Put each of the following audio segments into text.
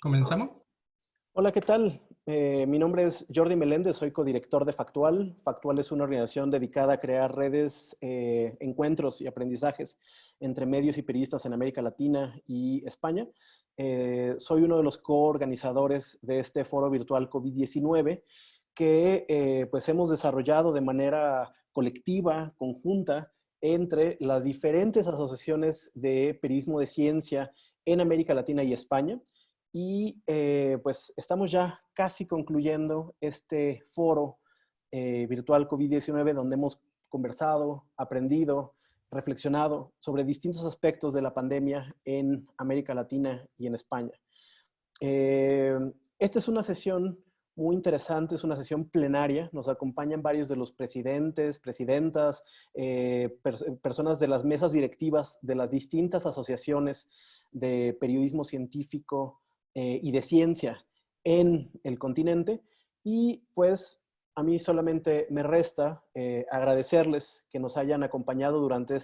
¿Comenzamos? Hola, ¿qué tal? Mi nombre es Jordi Meléndez, soy codirector de Factual. Factual es una organización dedicada a crear redes, encuentros y aprendizajes entre medios y periodistas en América Latina y España. Soy uno de los coorganizadores de este foro virtual COVID-19 que pues hemos desarrollado de manera colectiva, conjunta, entre las diferentes asociaciones de periodismo de ciencia en América Latina y España. Y pues estamos ya casi concluyendo este foro virtual COVID-19 donde hemos conversado, aprendido, reflexionado sobre distintos aspectos de la pandemia en América Latina y en España. Esta es una sesión muy interesante, es una sesión plenaria. Nos acompañan varios de los presidentes, presidentas, personas de las mesas directivas de las distintas asociaciones de periodismo científico y de ciencia en el continente. Y pues a mí solamente me resta agradecerles que nos hayan acompañado durante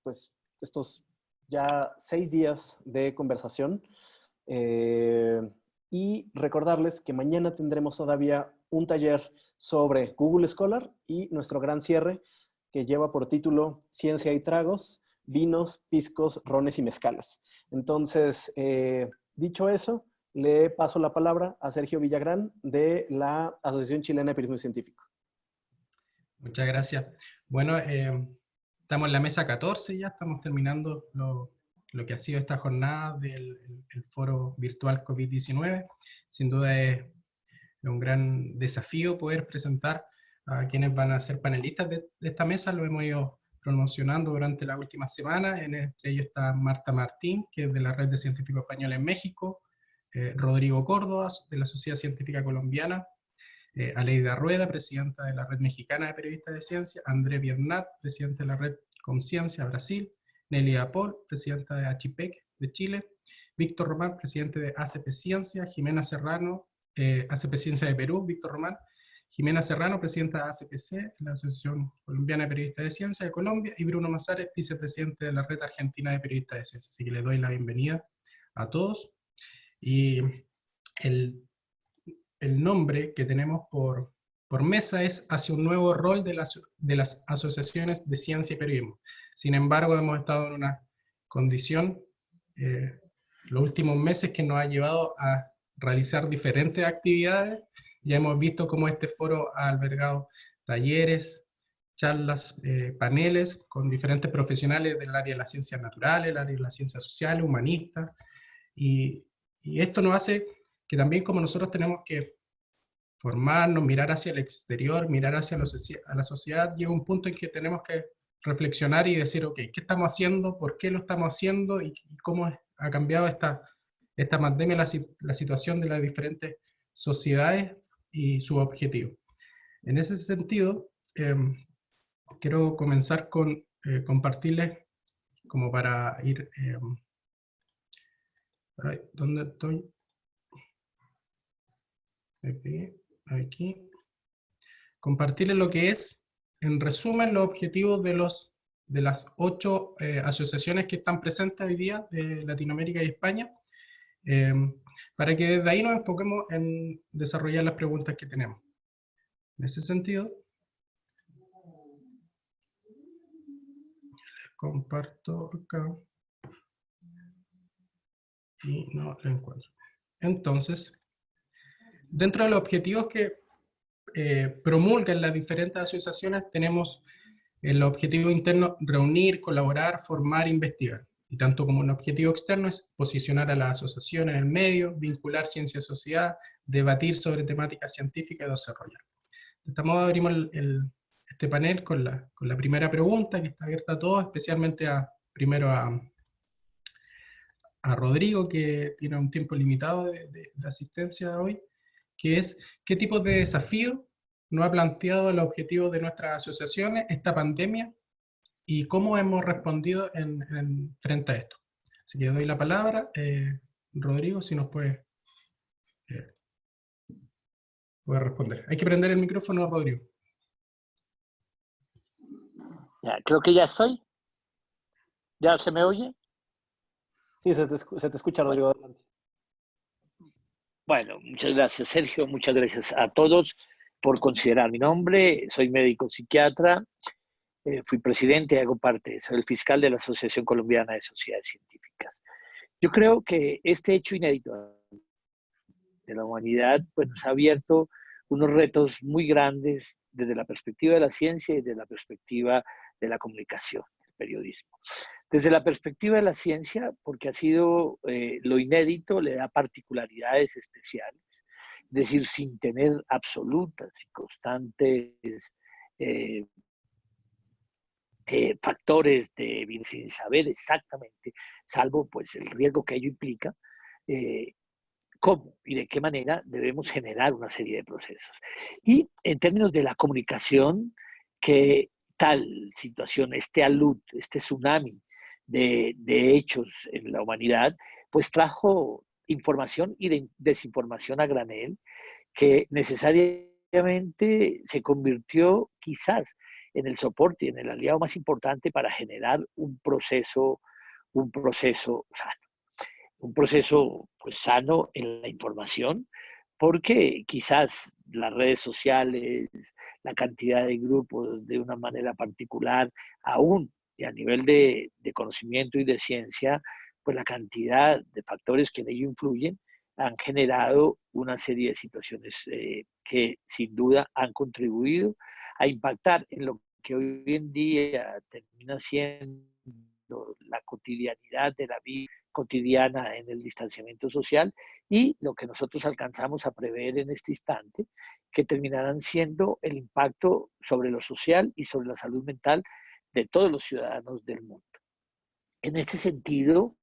pues, estos ya 6 días de conversación. Y recordarles que mañana tendremos todavía un taller sobre Google Scholar y nuestro gran cierre que lleva por título Ciencia y Tragos, Vinos, Piscos, Rones y Mezcales. Entonces, dicho eso, le paso la palabra a Sergio Villagrán de la Asociación Chilena de Periodismo Científico. Muchas gracias. Bueno, estamos en la mesa 14 ya, estamos terminando lo que ha sido esta jornada del el foro virtual COVID-19. Sin duda es un gran desafío poder presentar a quienes van a ser panelistas de esta mesa. Lo hemos ido promocionando durante la última semana. Entre ellos está Marta Martín, que es de la Red de Científicos Españoles en México, Rodrigo Córdoba, de la Sociedad Científica Colombiana, Aleida Rueda, presidenta de la Red Mexicana de Periodistas de Ciencia, André Biernat, presidente de la Red Conciencia Brasil, Nelia Paul, presidenta de ACHIPEC de Chile, Víctor Román, presidente de ACP Ciencia, Jimena Serrano, ACP Ciencia de Perú, Víctor Román, Jimena Serrano, presidenta de ACPC, la Asociación Colombiana de Periodistas de Ciencia de Colombia, y Bruno Mazares, vicepresidente de la Red Argentina de Periodistas de Ciencia. Así que les doy la bienvenida a todos. Y el nombre que tenemos por mesa es Hacia un nuevo rol de las asociaciones de ciencia y periodismo. Sin embargo, hemos estado en una condición los últimos meses que nos ha llevado a realizar diferentes actividades. Ya hemos visto cómo este foro ha albergado talleres, charlas, paneles con diferentes profesionales del área de las ciencias naturales, el área de las ciencias sociales, humanistas, y esto nos hace que también como nosotros tenemos que formarnos, mirar hacia el exterior, mirar hacia la sociedad, llega un punto en que tenemos que reflexionar y decir, ok, ¿qué estamos haciendo? ¿Por qué lo estamos haciendo? ¿Y cómo ha cambiado esta pandemia, la situación de las diferentes sociedades y su objetivo? En ese sentido, quiero comenzar con compartirles, como para ir... ¿dónde estoy? Aquí. Compartirles lo que es, en resumen, los objetivos de las 8 asociaciones que están presentes hoy día de Latinoamérica y España, para que desde ahí nos enfoquemos en desarrollar las preguntas que tenemos. En ese sentido, les comparto acá y no lo encuentro. Entonces, dentro de los objetivos que promulgan las diferentes asociaciones, tenemos el objetivo interno: reunir, colaborar, formar, investigar. Y tanto como un objetivo externo es posicionar a la asociación en el medio, vincular ciencia y sociedad, debatir sobre temáticas científicas y desarrollar. De este modo abrimos este panel con la primera pregunta, que está abierta a todos, especialmente primero a Rodrigo, que tiene un tiempo limitado de asistencia hoy, que es: ¿qué tipo de desafío nos ha planteado el objetivo de nuestras asociaciones esta pandemia y cómo hemos respondido frente a esto? Así que doy la palabra, Rodrigo, si nos puede responder. Hay que prender el micrófono, Rodrigo. Ya, creo que ya estoy. ¿Ya se me oye? Sí, se te escucha, Bueno, Rodrigo, adelante. bueno, muchas gracias, Sergio. Muchas gracias a todos por considerar mi nombre. Soy médico psiquiatra, fui presidente, hago parte, soy el fiscal de la Asociación Colombiana de Sociedades Científicas. Yo creo que este hecho inédito de la humanidad pues, nos ha abierto unos retos muy grandes desde la perspectiva de la ciencia y desde la perspectiva de la comunicación, del periodismo. Desde la perspectiva de la ciencia, porque ha sido lo inédito, le da particularidades especiales, es decir, sin tener absolutas y constantes eh, factores sin saber exactamente, salvo pues el riesgo que ello implica, eh, cómo y de qué manera debemos generar una serie de procesos. Y en términos de la comunicación, que tal situación, este alud, este tsunami de hechos en la humanidad, pues trajo información y desinformación a granel, que necesariamente se convirtió quizás en el soporte y en el aliado más importante para generar un proceso sano. Un proceso pues, sano en la información, porque quizás las redes sociales, la cantidad de grupos de una manera particular, aún y a nivel de conocimiento y de ciencia, pues la cantidad de factores que en ello influyen han generado una serie de situaciones que sin duda han contribuido a impactar en lo que hoy en día termina siendo la cotidianidad de la vida cotidiana en el distanciamiento social y lo que nosotros alcanzamos a prever en este instante, que terminarán siendo el impacto sobre lo social y sobre la salud mental de todos los ciudadanos del mundo. En este sentido,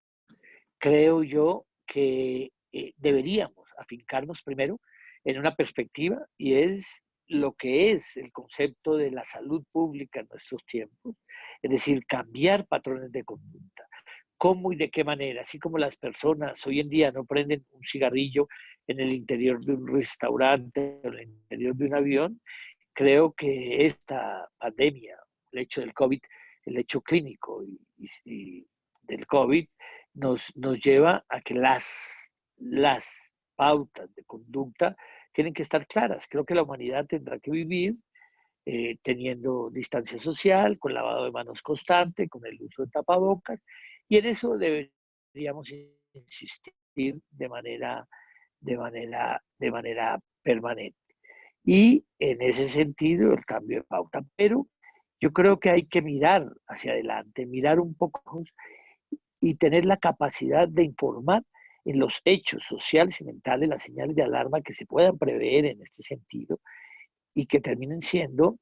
creo yo que deberíamos afincarnos primero en una perspectiva y es lo que es el concepto de la salud pública en nuestros tiempos, es decir, cambiar patrones de conducta. ¿Cómo y de qué manera? Así como las personas hoy en día no prenden un cigarrillo en el interior de un restaurante o en el interior de un avión, creo que esta pandemia, el hecho del COVID, el hecho clínico y del COVID, nos lleva a que las pautas de conducta tienen que estar claras. Creo que la humanidad tendrá que vivir teniendo distancia social, con lavado de manos constante, con el uso de tapabocas, y en eso deberíamos insistir de manera permanente. Y en ese sentido, el cambio de pauta. Pero yo creo que hay que mirar hacia adelante, mirar un poco y tener la capacidad de informar en los hechos sociales y mentales, las señales de alarma que se puedan prever en este sentido y que terminen siendo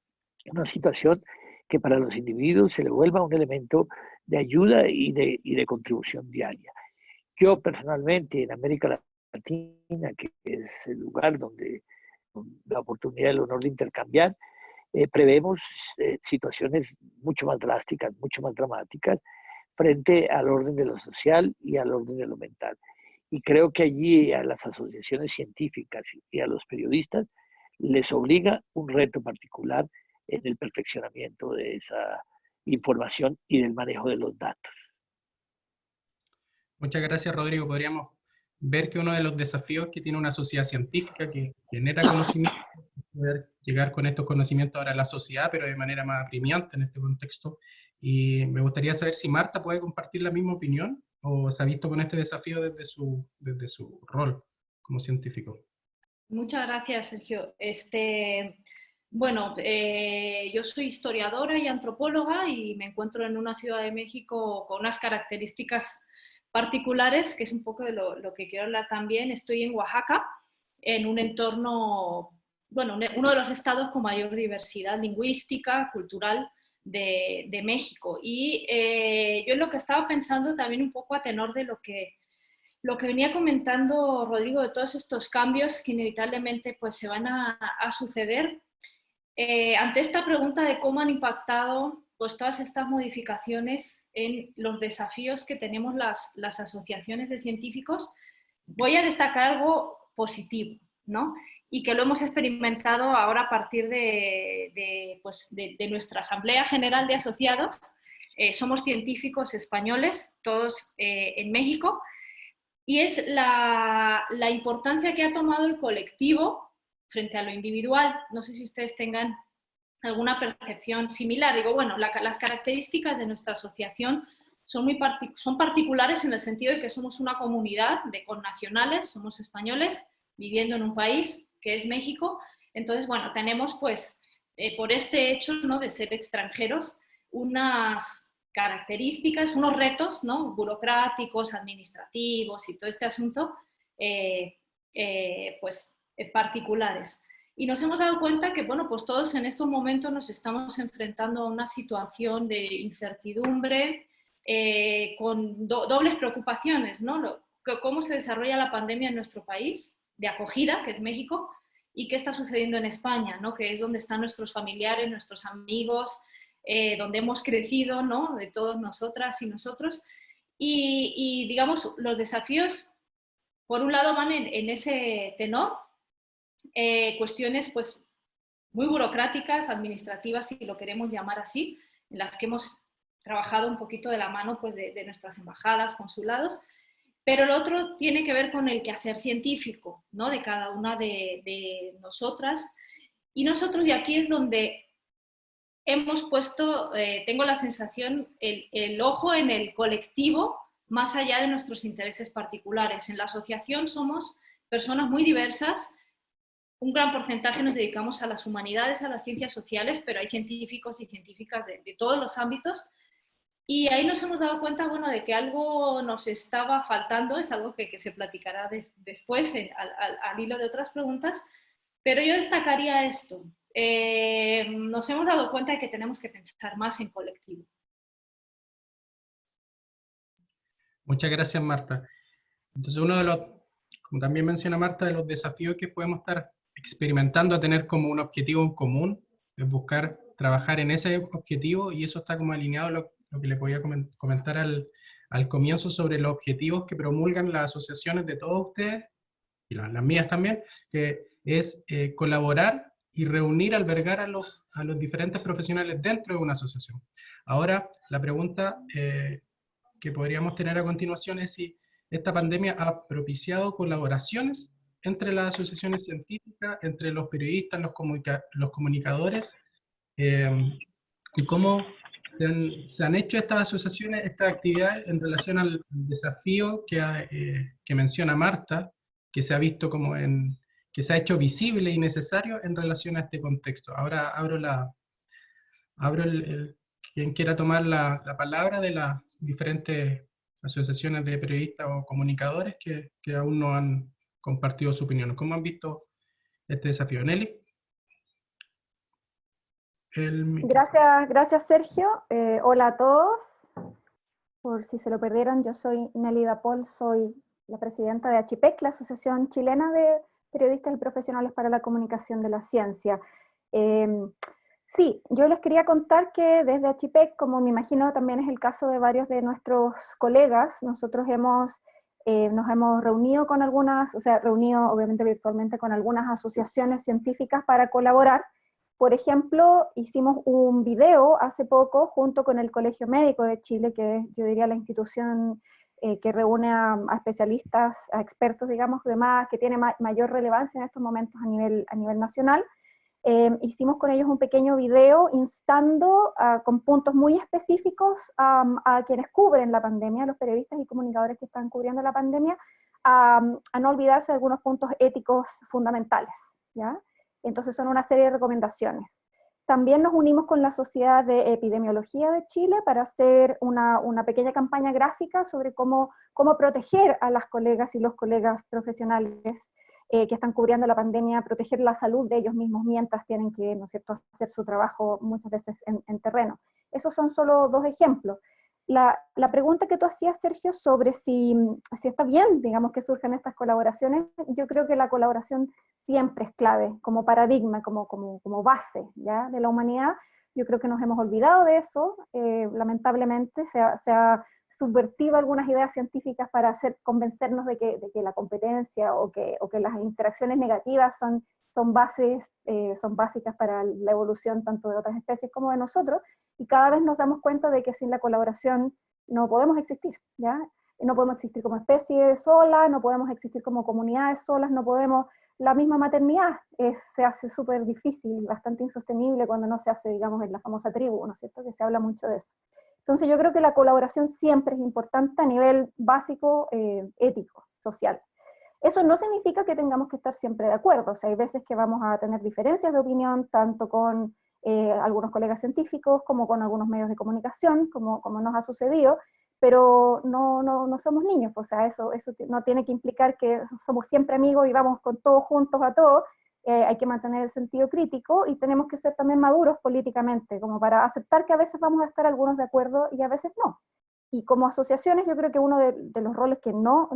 una situación que para los individuos se le vuelva un elemento de ayuda y de contribución diaria. Yo personalmente en América Latina, que es el lugar donde la oportunidad, el honor de intercambiar, prevemos situaciones mucho más drásticas, mucho más dramáticas, frente al orden de lo social y al orden de lo mental. Y creo que allí a las asociaciones científicas y a los periodistas les obliga un reto particular en el perfeccionamiento de esa información y del manejo de los datos. Muchas gracias, Rodrigo. Podríamos ver que uno de los desafíos que tiene una sociedad científica que genera conocimiento es poder llegar con estos conocimientos ahora a la sociedad, pero de manera más apremiante en este contexto. Y me gustaría saber si Marta puede compartir la misma opinión o se ha visto con este desafío desde su rol como científico. Muchas gracias, Sergio. Bueno, yo soy historiadora y antropóloga y me encuentro en una ciudad de México con unas características particulares, que es un poco de lo que quiero hablar también. Estoy en Oaxaca, en un entorno, bueno, uno de los estados con mayor diversidad lingüística, cultural de México. Y yo en lo que estaba pensando también un poco a tenor de lo que venía comentando Rodrigo de todos estos cambios que inevitablemente pues, se van a suceder, ante esta pregunta de cómo han impactado pues, todas estas modificaciones en los desafíos que tenemos las asociaciones de científicos, voy a destacar algo positivo, ¿no? Y que lo hemos experimentado ahora a partir de nuestra Asamblea General de Asociados, somos científicos españoles, todos en México, y es la importancia que ha tomado el colectivo frente a lo individual. No sé si ustedes tengan alguna percepción similar. Digo, bueno, las características de nuestra asociación son particulares en el sentido de que somos una comunidad de connacionales, somos españoles viviendo en un país que es México. Entonces, bueno, tenemos pues, por este hecho, ¿no?, de ser extranjeros, unas características, unos retos, ¿no?, burocráticos, administrativos y todo este asunto, particulares. Y nos hemos dado cuenta que, bueno, pues todos en estos momentos nos estamos enfrentando a una situación de incertidumbre, con dobles preocupaciones, ¿no? Cómo se desarrolla la pandemia en nuestro país, de acogida, que es México, y qué está sucediendo en España, ¿no?, que es donde están nuestros familiares, nuestros amigos, donde hemos crecido, ¿no?, de todos nosotras y nosotros. Y digamos, los desafíos, por un lado, van en ese tenor, cuestiones pues muy burocráticas, administrativas, si lo queremos llamar así, en las que hemos trabajado un poquito de la mano pues, de nuestras embajadas, consulados, pero el otro tiene que ver con el quehacer científico, ¿no?, de cada una de nosotras. Y nosotros, y aquí es donde hemos puesto, tengo la sensación, el ojo en el colectivo, más allá de nuestros intereses particulares. En la asociación somos personas muy diversas. Un gran porcentaje nos dedicamos a las humanidades, a las ciencias sociales, pero hay científicos y científicas de todos los ámbitos. Y ahí nos hemos dado cuenta, bueno, de que algo nos estaba faltando, es algo que se platicará después al hilo de otras preguntas, pero yo destacaría esto. Nos hemos dado cuenta de que tenemos que pensar más en colectivo. Muchas gracias, Marta. Entonces, uno de los, como también menciona Marta, de los desafíos que podemos estar experimentando a tener como un objetivo en común es buscar trabajar en ese objetivo, y eso está como alineado a lo que les voy a comentar al comienzo sobre los objetivos que promulgan las asociaciones de todos ustedes, y las mías también, que es colaborar y reunir, albergar a los diferentes profesionales dentro de una asociación. Ahora, la pregunta que podríamos tener a continuación es si esta pandemia ha propiciado colaboraciones entre las asociaciones científicas, entre los periodistas, los comunicadores, y cómo se han hecho estas asociaciones, estas actividades en relación al desafío que menciona Marta, que se ha visto como que se ha hecho visible y necesario en relación a este contexto. Ahora abro quien quiera tomar la palabra de las diferentes asociaciones de periodistas o comunicadores que aún no han compartido su opinión. ¿Cómo han visto este desafío? Nelly. Gracias Sergio. Hola a todos. Por si se lo perdieron, yo soy Nelly Dapol, soy la presidenta de ACHIPEC, la Asociación Chilena de Periodistas y Profesionales para la Comunicación de la Ciencia. Sí, yo les quería contar que desde ACHIPEC, como me imagino también es el caso de varios de nuestros colegas, nosotros nos hemos reunido con algunas, o sea, reunido obviamente virtualmente con algunas asociaciones científicas para colaborar. Por ejemplo, hicimos un video hace poco junto con el Colegio Médico de Chile, que es, yo diría, la institución que reúne a especialistas, a expertos, digamos, que tiene mayor relevancia en estos momentos a nivel nacional. Hicimos con ellos un pequeño video instando con puntos muy específicos a quienes cubren la pandemia, los periodistas y comunicadores que están cubriendo la pandemia, a no olvidarse de algunos puntos éticos fundamentales, ¿ya? Entonces son una serie de recomendaciones. También nos unimos con la Sociedad de Epidemiología de Chile para hacer una pequeña campaña gráfica sobre cómo proteger a las colegas y los colegas profesionales que están cubriendo la pandemia, proteger la salud de ellos mismos mientras tienen que, ¿no es cierto?, hacer su trabajo muchas veces en terreno. Esos son solo dos ejemplos. La pregunta que tú hacías, Sergio, sobre si está bien, digamos, que surjan estas colaboraciones, yo creo que la colaboración siempre es clave, como paradigma, como base, ¿ya?, de la humanidad. Yo creo que nos hemos olvidado de eso, lamentablemente se ha subvertiva algunas ideas científicas para convencernos de que la competencia o que las interacciones negativas son básicas para la evolución tanto de otras especies como de nosotros, y cada vez nos damos cuenta de que sin la colaboración no podemos existir, ¿ya? No podemos existir como especie sola, no podemos existir como comunidades solas, no podemos, la misma maternidad se hace súper difícil, bastante insostenible cuando no se hace, digamos, en la famosa tribu, ¿no es cierto? Que se habla mucho de eso. Entonces yo creo que la colaboración siempre es importante a nivel básico, ético, social. Eso no significa que tengamos que estar siempre de acuerdo, o sea, hay veces que vamos a tener diferencias de opinión, tanto con algunos colegas científicos, como con algunos medios de comunicación, como nos ha sucedido, pero no somos niños, o sea, eso no tiene que implicar que somos siempre amigos y vamos con todos juntos a todo. Hay que mantener el sentido crítico y tenemos que ser también maduros políticamente, como para aceptar que a veces vamos a estar algunos de acuerdo y a veces no. Y como asociaciones yo creo que uno de los roles que no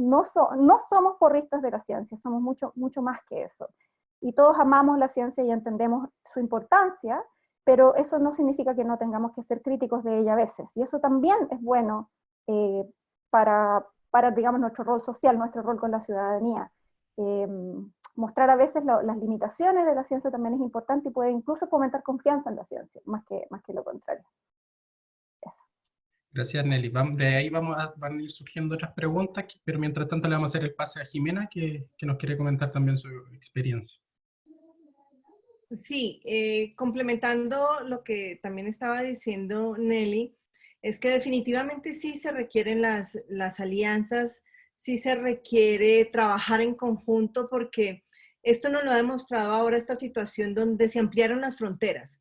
somos porristas de la ciencia, somos mucho más que eso. Y todos amamos la ciencia y entendemos su importancia, pero eso no significa que no tengamos que ser críticos de ella a veces. Y eso también es bueno para, digamos, nuestro rol social, nuestro rol con la ciudadanía. Mostrar a veces las limitaciones de la ciencia también es importante y puede incluso fomentar confianza en la ciencia, más que lo contrario. Eso. Gracias, Nelly. De ahí van a ir surgiendo otras preguntas, pero mientras tanto le vamos a hacer el pase a Jimena, que nos quiere comentar también su experiencia. Sí, complementando lo que también estaba diciendo Nelly, es que definitivamente sí se requieren las alianzas, sí se requiere trabajar en conjunto, porque esto nos lo ha demostrado ahora esta situación donde se ampliaron las fronteras.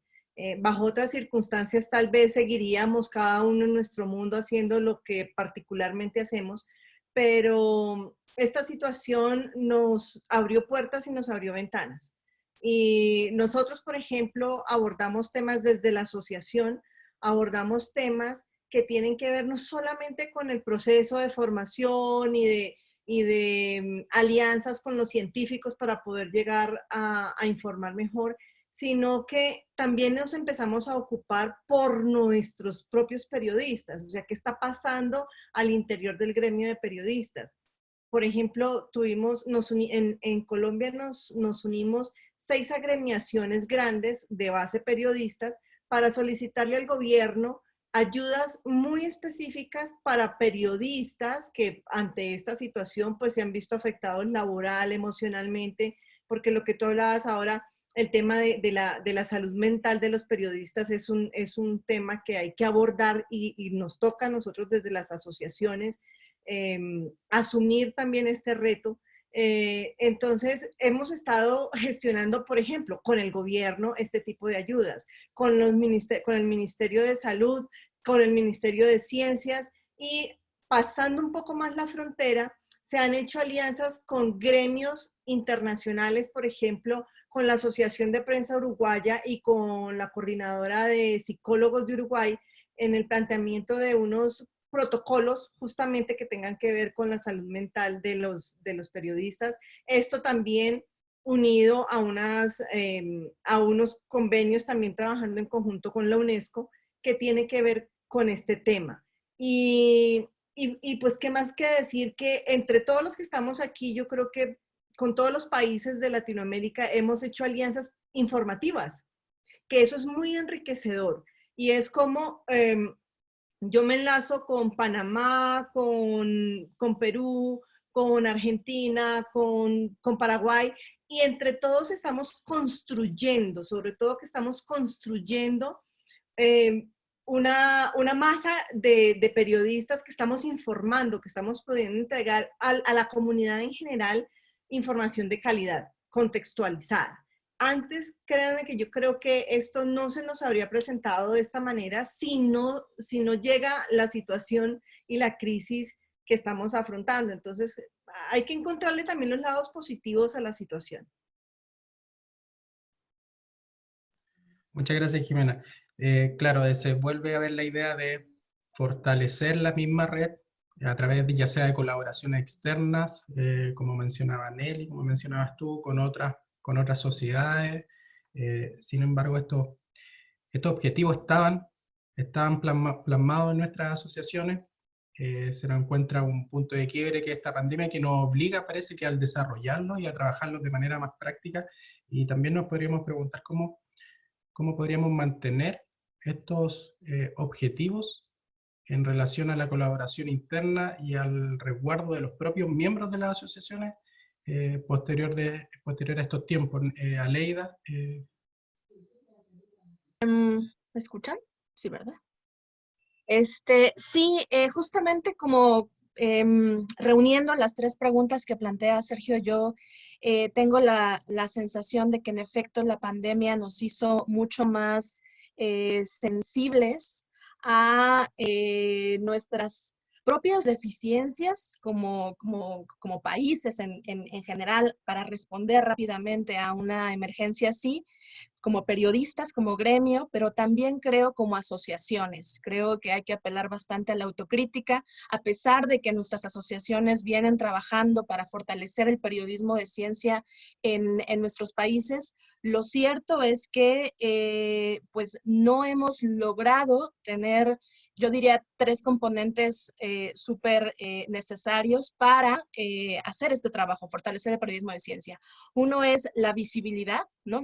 Bajo otras circunstancias tal vez seguiríamos cada uno en nuestro mundo haciendo lo que particularmente hacemos, pero esta situación nos abrió puertas y nos abrió ventanas. Y nosotros, por ejemplo, abordamos temas desde la asociación, abordamos temas que tienen que ver no solamente con el proceso de formación y de alianzas con los científicos para poder llegar a informar mejor, sino que también nos empezamos a ocupar por nuestros propios periodistas, o sea, qué está pasando al interior del gremio de periodistas. Por ejemplo, en Colombia nos unimos 6 agremiaciones grandes de base periodistas para solicitarle al gobierno ayudas muy específicas para periodistas que ante esta situación pues se han visto afectados laboral, emocionalmente, porque lo que tú hablabas ahora, el tema de la salud mental de los periodistas es un tema que hay que abordar y nos toca a nosotros desde las asociaciones asumir también este reto. Entonces, hemos estado gestionando, por ejemplo, con el gobierno este tipo de ayudas, con el Ministerio de Salud, con el Ministerio de Ciencias, y pasando un poco más la frontera, se han hecho alianzas con gremios internacionales, por ejemplo, con la Asociación de Prensa Uruguaya y con la Coordinadora de Psicólogos de Uruguay en el planteamiento de unos protocolos justamente que tengan que ver con la salud mental de los periodistas. Esto también unido a unos convenios también trabajando en conjunto con la UNESCO que tiene que ver con este tema. Y pues qué más que decir que entre todos los que estamos aquí, yo creo que con todos los países de Latinoamérica hemos hecho alianzas informativas, que eso es muy enriquecedor. Y es como yo me enlazo con Panamá, con Perú, con Argentina, con Paraguay, y entre todos estamos construyendo, sobre todo que estamos construyendo una masa de periodistas que estamos informando, que estamos pudiendo entregar a la comunidad en general información de calidad, contextualizada. Antes, créanme que yo creo que esto no se nos habría presentado de esta manera si no llega la situación y la crisis que estamos afrontando. Entonces, hay que encontrarle también los lados positivos a la situación. Muchas gracias, Jimena. Claro, se vuelve a ver la idea de fortalecer la misma red a través de, ya sea de colaboraciones externas, como mencionaba Nelly, como mencionabas tú, con otras sociedades. Sin embargo, estos objetivos estaban plasmados en nuestras asociaciones, se nos encuentra un punto de quiebre, que es esta pandemia, que nos obliga, parece que al desarrollarlo y a trabajarlo de manera más práctica. Y también nos podríamos preguntar cómo podríamos mantener estos objetivos en relación a la colaboración interna y al resguardo de los propios miembros de las asociaciones posterior a estos tiempos. Aleida. ¿Me escuchan? Sí, ¿verdad? Sí, justamente como reuniendo las tres preguntas que plantea Sergio, yo tengo la sensación de que en efecto la pandemia nos hizo mucho más sensibles a nuestras propias deficiencias como países en general para responder rápidamente a una emergencia así, como periodistas, como gremio, pero también creo como asociaciones. Creo que hay que apelar bastante a la autocrítica, a pesar de que nuestras asociaciones vienen trabajando para fortalecer el periodismo de ciencia en nuestros países. Lo cierto es que pues no hemos logrado tener, yo diría, tres componentes súper necesarios para hacer este trabajo, fortalecer el periodismo de ciencia. Uno es la visibilidad, ¿no?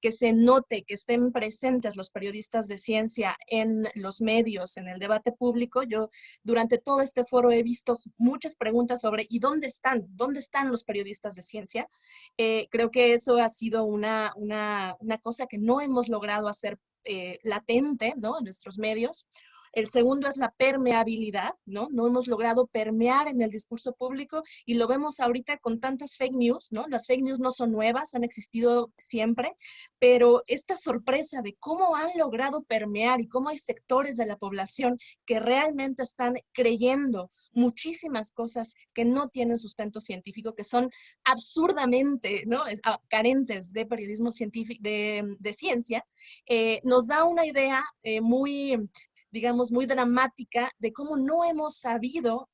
Que se note, que estén presentes los periodistas de ciencia en los medios, en el debate público. Yo durante todo este foro he visto muchas preguntas sobre ¿y dónde están? ¿Dónde están los periodistas de ciencia? Creo que eso ha sido una cosa que no hemos logrado hacer latente, ¿no? En nuestros medios. El segundo es la permeabilidad, ¿no? No hemos logrado permear en el discurso público y lo vemos ahorita con tantas fake news, ¿no? Las fake news no son nuevas, han existido siempre, pero esta sorpresa de cómo han logrado permear y cómo hay sectores de la población que realmente están creyendo muchísimas cosas que no tienen sustento científico, que son absurdamente, ¿no? Carentes de periodismo científico, de ciencia, nos da una idea muy, digamos, muy dramática de cómo no hemos sabido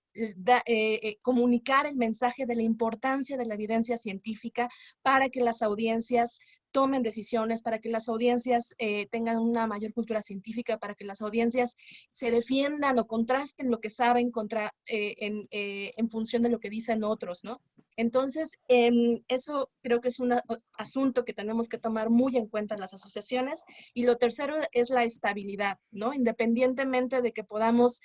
comunicar el mensaje de la importancia de la evidencia científica para que las audiencias tomen decisiones, para que las audiencias tengan una mayor cultura científica, para que las audiencias se defiendan o contrasten lo que saben en función de lo que dicen otros, ¿no? Entonces, eso creo que es un asunto que tenemos que tomar muy en cuenta las asociaciones. Y lo tercero es la estabilidad, ¿no? Independientemente de que podamos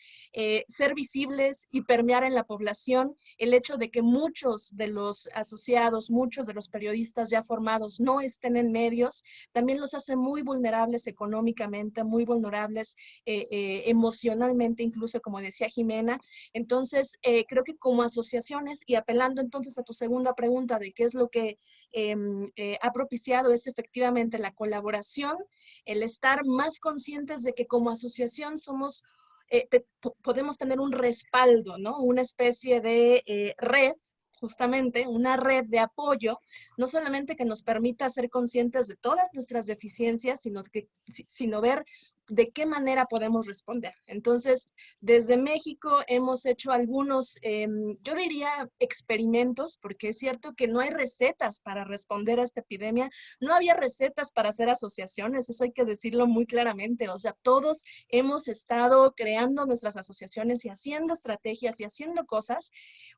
ser visibles y permear en la población, el hecho de que muchos de los asociados, muchos de los periodistas ya formados no estén en medios, también los hace muy vulnerables económicamente, muy vulnerables emocionalmente, incluso como decía Jimena. Entonces, creo que como asociaciones, y apelando entonces a tu segunda pregunta de qué es lo que ha propiciado, es efectivamente la colaboración, el estar más conscientes de que como asociación somos, podemos tener un respaldo, ¿no? Una especie de red, justamente una red de apoyo, no solamente que nos permita ser conscientes de todas nuestras deficiencias, sino ver de qué manera podemos responder. Entonces, desde México hemos hecho algunos, yo diría, experimentos, porque es cierto que no hay recetas para responder a esta epidemia, no había recetas para hacer asociaciones, eso hay que decirlo muy claramente, o sea, todos hemos estado creando nuestras asociaciones y haciendo estrategias y haciendo cosas,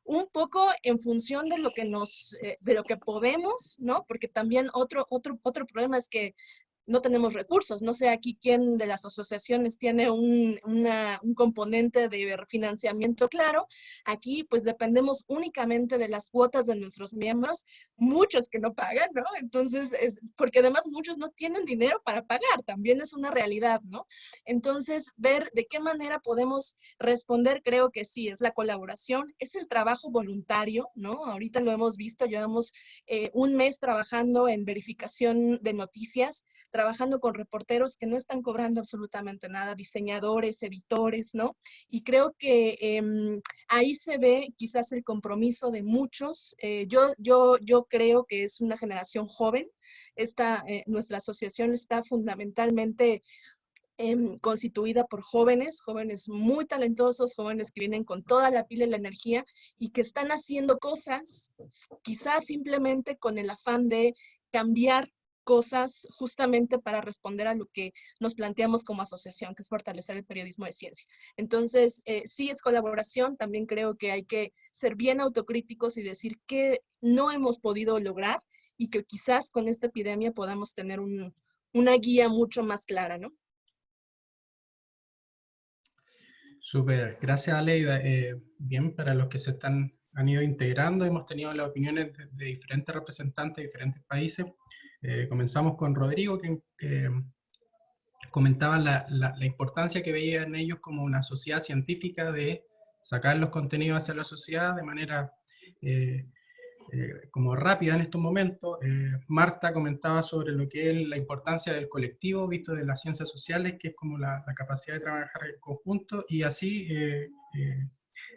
un poco en función de lo que de lo que podemos, ¿no? Porque también otro problema es que no tenemos recursos. No sé aquí quién de las asociaciones tiene un componente de financiamiento claro. Aquí pues dependemos únicamente de las cuotas de nuestros miembros, muchos que no pagan, ¿no? Entonces, porque además muchos no tienen dinero para pagar, también es una realidad, ¿no? Entonces, ver de qué manera podemos responder, creo que sí, es la colaboración, es el trabajo voluntario, ¿no? Ahorita lo hemos visto, llevamos un mes trabajando en verificación de noticias, trabajando con reporteros que no están cobrando absolutamente nada, diseñadores, editores, ¿no? Y creo que ahí se ve quizás el compromiso de muchos. Yo creo que es una generación joven. Nuestra asociación está fundamentalmente constituida por jóvenes muy talentosos, jóvenes que vienen con toda la pila y la energía y que están haciendo cosas, quizás simplemente con el afán de cambiar cosas justamente para responder a lo que nos planteamos como asociación, que es fortalecer el periodismo de ciencia. Entonces, sí es colaboración, también creo que hay que ser bien autocríticos y decir qué no hemos podido lograr y que quizás con esta epidemia podamos tener una guía mucho más clara, ¿no? Súper, gracias Aleida. Bien, para los que han ido integrando, hemos tenido las opiniones de diferentes representantes de diferentes países. Comenzamos con Rodrigo, que comentaba la importancia que veían ellos como una sociedad científica de sacar los contenidos hacia la sociedad de manera como rápida en estos momentos. Marta comentaba sobre lo que es la importancia del colectivo, visto de las ciencias sociales, que es como la capacidad de trabajar en conjunto, y así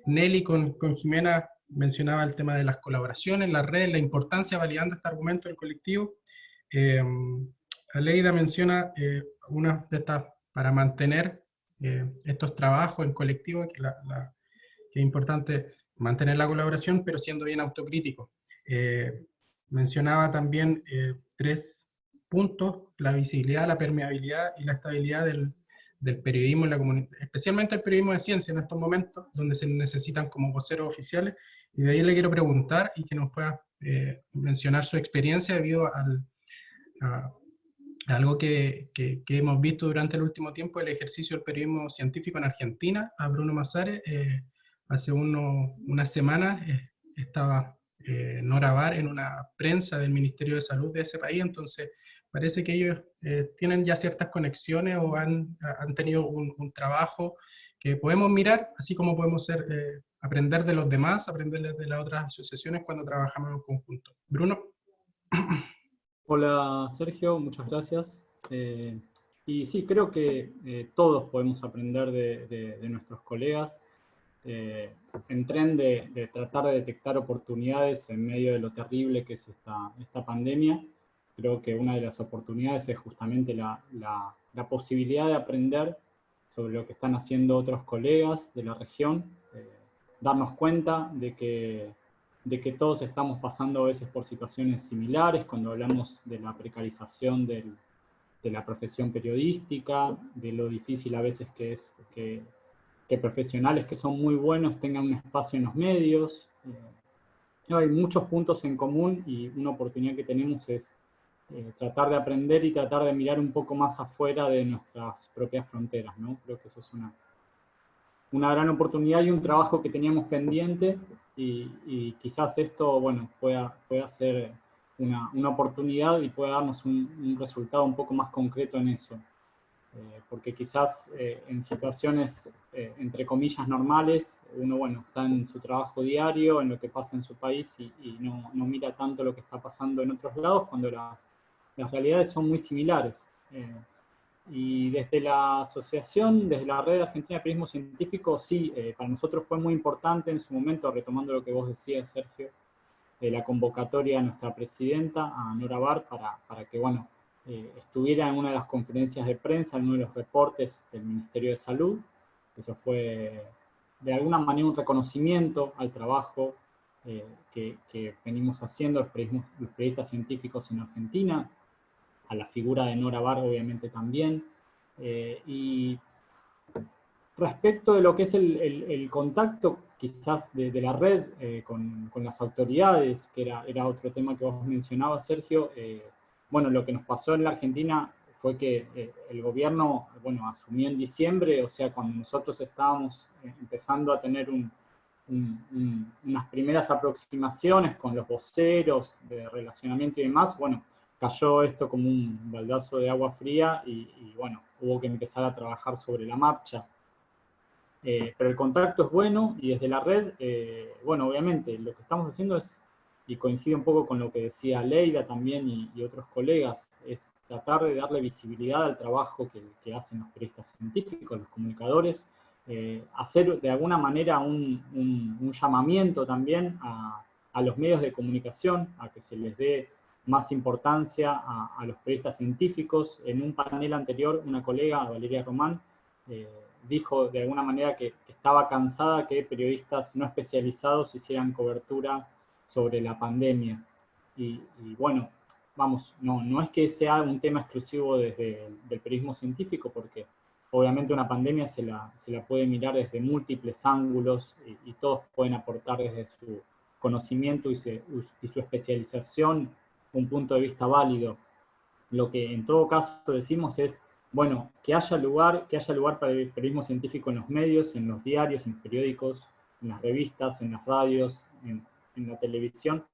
Nelly con Jimena mencionaba el tema de las colaboraciones, las redes, la importancia, validando este argumento del colectivo. Aleida menciona una de estas, para mantener estos trabajos en colectivo, que es importante mantener la colaboración, pero siendo bien autocrítico. Mencionaba también 3 puntos: la visibilidad, la permeabilidad y la estabilidad del periodismo en la comunidad, especialmente el periodismo de ciencia en estos momentos, donde se necesitan como voceros oficiales. Y de ahí le quiero preguntar y que nos pueda mencionar su experiencia debido a algo que hemos visto durante el último tiempo, el ejercicio del periodismo científico en Argentina. A Bruno Mazares, hace unas semanas estaba Nora Bar en una prensa del Ministerio de Salud de ese país, entonces parece que ellos tienen ya ciertas conexiones o han tenido un trabajo que podemos mirar, así como podemos aprender de los demás, aprender de las otras asociaciones cuando trabajamos en conjunto. Bruno. Hola Sergio, muchas gracias. Y sí, creo que todos podemos aprender de nuestros colegas en tren de tratar de detectar oportunidades en medio de lo terrible que es esta pandemia. Creo que una de las oportunidades es justamente la posibilidad de aprender sobre lo que están haciendo otros colegas de la región, darnos cuenta de que todos estamos pasando a veces por situaciones similares cuando hablamos de la precarización de la profesión periodística, de lo difícil a veces que es que profesionales que son muy buenos tengan un espacio en los medios. Hay muchos puntos en común y una oportunidad que tenemos es tratar de aprender y tratar de mirar un poco más afuera de nuestras propias fronteras, ¿no? Creo que eso es una gran oportunidad y un trabajo que teníamos pendiente y quizás esto, bueno, pueda ser una oportunidad y pueda darnos un resultado un poco más concreto en eso. Porque quizás en situaciones, entre comillas, normales, uno, bueno, está en su trabajo diario, en lo que pasa en su país y no mira tanto lo que está pasando en otros lados cuando las realidades son muy similares. Y desde la asociación, desde la Red Argentina de Periodismo Científico, sí, para nosotros fue muy importante en su momento, retomando lo que vos decías, Sergio, la convocatoria a nuestra presidenta, a Nora Bar, para que, bueno, estuviera en una de las conferencias de prensa, en uno de los reportes del Ministerio de Salud. Eso fue, de alguna manera, un reconocimiento al trabajo que venimos haciendo los periodistas científicos en Argentina, a la figura de Nora Bar, obviamente, también. Y respecto de lo que es el contacto, quizás de la red con las autoridades, que era otro tema que vos mencionabas, Sergio, bueno, lo que nos pasó en la Argentina fue que el gobierno, bueno, asumió en diciembre, o sea, cuando nosotros estábamos empezando a tener unas primeras aproximaciones con los voceros de relacionamiento y demás, bueno, cayó esto como un baldazo de agua fría y bueno, hubo que empezar a trabajar sobre la marcha. Pero el contacto es bueno y desde la red, bueno, obviamente lo que estamos haciendo es, y coincide un poco con lo que decía Leida también y otros colegas, es tratar de darle visibilidad al trabajo que hacen los periodistas científicos, los comunicadores, hacer de alguna manera un llamamiento también a los medios de comunicación, a que se les dé más importancia a los periodistas científicos. En un panel anterior, una colega, Valeria Román, dijo de alguna manera que estaba cansada que periodistas no especializados hicieran cobertura sobre la pandemia. Y bueno, vamos, no es que sea un tema exclusivo desde del periodismo científico, porque obviamente una pandemia se la puede mirar desde múltiples ángulos y todos pueden aportar desde su conocimiento y su especialización un punto de vista válido. Lo que en todo caso decimos es, bueno, que haya lugar para el periodismo científico en los medios, en los diarios, en los periódicos, en las revistas, en las radios, en la televisión,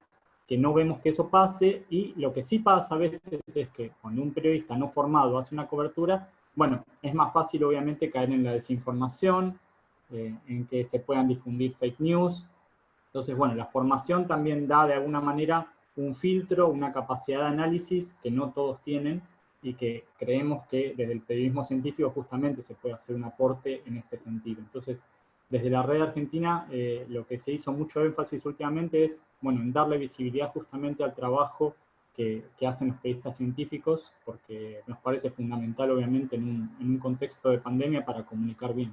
que no vemos que eso pase, y lo que sí pasa a veces es que cuando un periodista no formado hace una cobertura, bueno, es más fácil obviamente caer en la desinformación, en que se puedan difundir fake news. Entonces, bueno, la formación también da de alguna manera un filtro, una capacidad de análisis que no todos tienen y que creemos que desde el periodismo científico justamente se puede hacer un aporte en este sentido. Entonces, desde la Red Argentina, lo que se hizo mucho énfasis últimamente es, bueno, en darle visibilidad justamente al trabajo que hacen los periodistas científicos, porque nos parece fundamental, obviamente, en un contexto de pandemia para comunicar bien.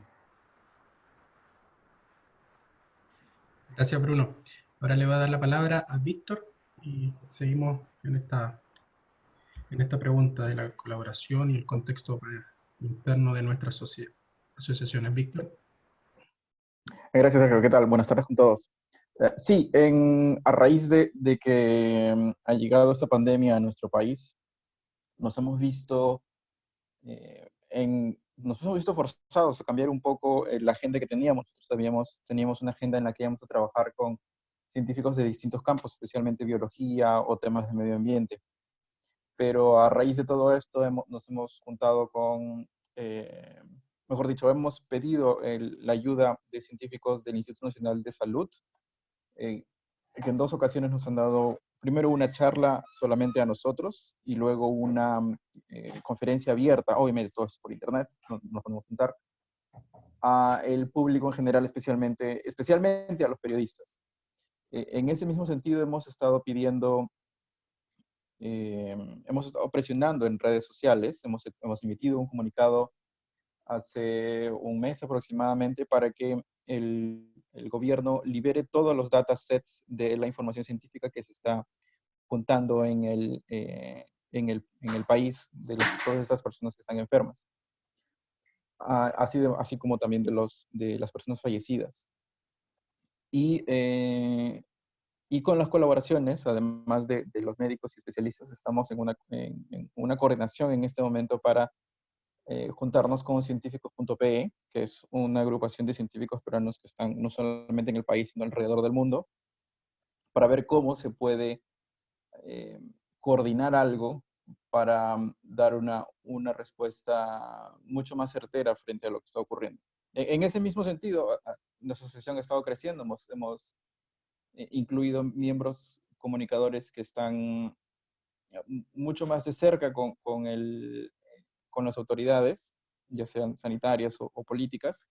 Gracias, Bruno. Ahora le voy a dar la palabra a Víctor y seguimos en esta pregunta de la colaboración y el contexto interno de nuestras asociaciones. Víctor. Gracias, Sergio. ¿Qué tal? Buenas tardes con todos. Sí, a raíz de que ha llegado esta pandemia a nuestro país, nos hemos visto forzados a cambiar un poco la agenda que teníamos. Teníamos una agenda en la que íbamos a trabajar con científicos de distintos campos, especialmente biología o temas de medio ambiente. Pero a raíz de todo esto nos hemos juntado con, mejor dicho, hemos pedido la ayuda de científicos del Instituto Nacional de Salud, que en 2 ocasiones nos han dado primero una charla solamente a nosotros y luego una conferencia abierta, obviamente todo es por internet, no nos podemos juntar, a el público en general, especialmente a los periodistas. En ese mismo sentido hemos estado pidiendo, hemos estado presionando en redes sociales, hemos emitido un comunicado hace un mes aproximadamente para que el gobierno libere todos los datasets de la información científica que se está juntando en el país de todas estas personas que están enfermas, así como también de las personas fallecidas. Y con las colaboraciones, además de los médicos y especialistas, estamos en una coordinación en este momento para juntarnos con científicos.pe, que es una agrupación de científicos peruanos que están no solamente en el país, sino alrededor del mundo, para ver cómo se puede coordinar algo para dar una respuesta mucho más certera frente a lo que está ocurriendo. En ese mismo sentido, la asociación ha estado creciendo, hemos incluido miembros comunicadores que están mucho más de cerca con las autoridades, ya sean sanitarias o políticas,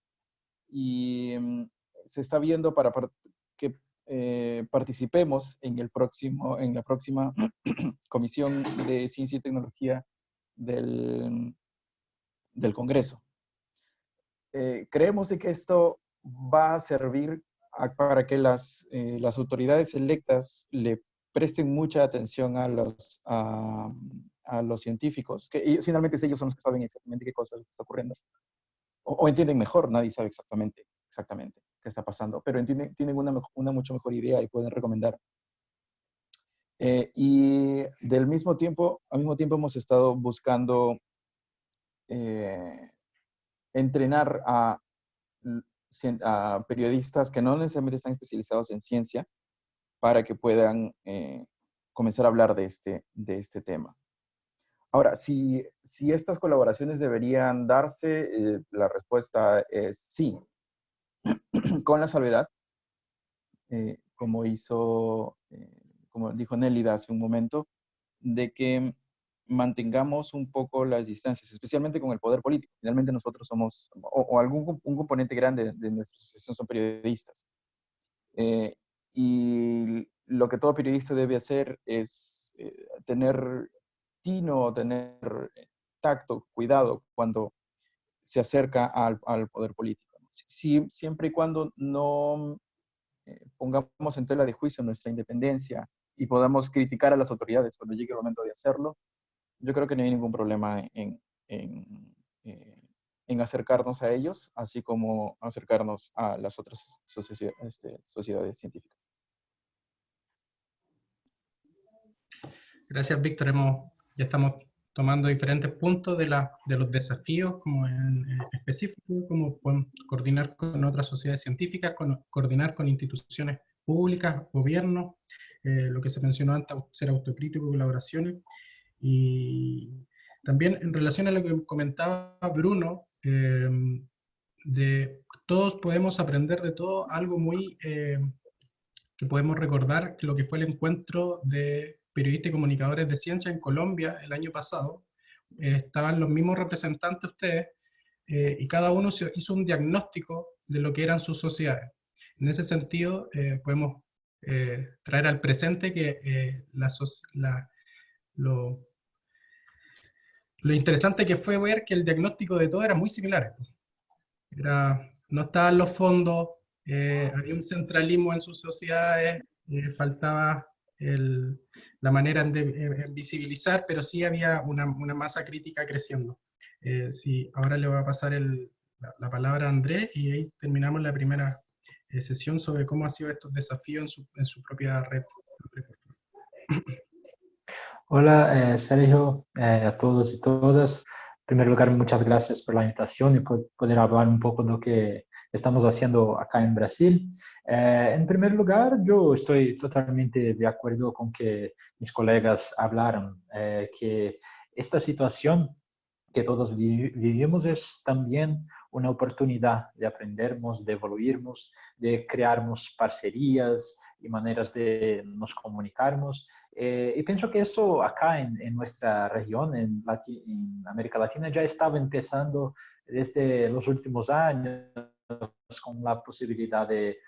y se está viendo para que participemos en la próxima Comisión de Ciencia y Tecnología del Congreso. Creemos de que esto va a servir para que las autoridades electas le presten mucha atención a los científicos, que finalmente ellos son los que saben exactamente qué cosa está ocurriendo. O entienden mejor, nadie sabe exactamente qué está pasando, pero tienen una mucho mejor idea y pueden recomendar. Y al mismo tiempo hemos estado buscando entrenar a periodistas que no necesariamente están especializados en ciencia para que puedan comenzar a hablar de este tema. Ahora, si estas colaboraciones deberían darse, la respuesta es sí, con la salvedad, como dijo Nélida hace un momento, de que mantengamos un poco las distancias, especialmente con el poder político. Finalmente nosotros somos, un componente grande de nuestra asociación son periodistas. Y lo que todo periodista debe hacer es tener tino, tener tacto, cuidado cuando se acerca al poder político. Siempre y cuando no pongamos en tela de juicio nuestra independencia y podamos criticar a las autoridades cuando llegue el momento de hacerlo, yo creo que no hay ningún problema en acercarnos a ellos, así como acercarnos a las otras sociedades científicas. Gracias, Víctor. Ya estamos tomando diferentes puntos de los desafíos, como en específico, como coordinar con otras sociedades científicas, coordinar con instituciones públicas, gobiernos, lo que se mencionó antes, ser autocrítico, colaboraciones. Y también en relación a lo que comentaba Bruno, de todos podemos aprender de todo, algo muy que podemos recordar, lo que fue el encuentro de periodistas y comunicadores de ciencia en Colombia el año pasado. Estaban los mismos representantes ustedes, y cada uno hizo un diagnóstico de lo que eran sus sociedades. En ese sentido, podemos traer al presente que lo interesante que fue ver que el diagnóstico de todo era muy similar. No estaban los fondos, había un centralismo en sus sociedades, faltaba la manera de visibilizar, pero sí había una masa crítica creciendo. Sí, ahora le voy a pasar la palabra a Andrés y ahí terminamos la primera sesión sobre cómo han sido estos desafíos en su propia red. Hola, Sergio, a todos y todas. En primer lugar, muchas gracias por la invitación y por poder hablar un poco de lo que estamos haciendo acá en Brasil. En primer lugar, yo estoy totalmente de acuerdo con que mis colegas hablaron, que esta situación que todos vivimos es también una oportunidad de aprendernos, de evoluirnos, de crearnos parcerías y maneras de nos comunicarnos. Y pienso que eso acá en nuestra región, en América Latina, ya estaba empezando desde los últimos años con la posibilidad de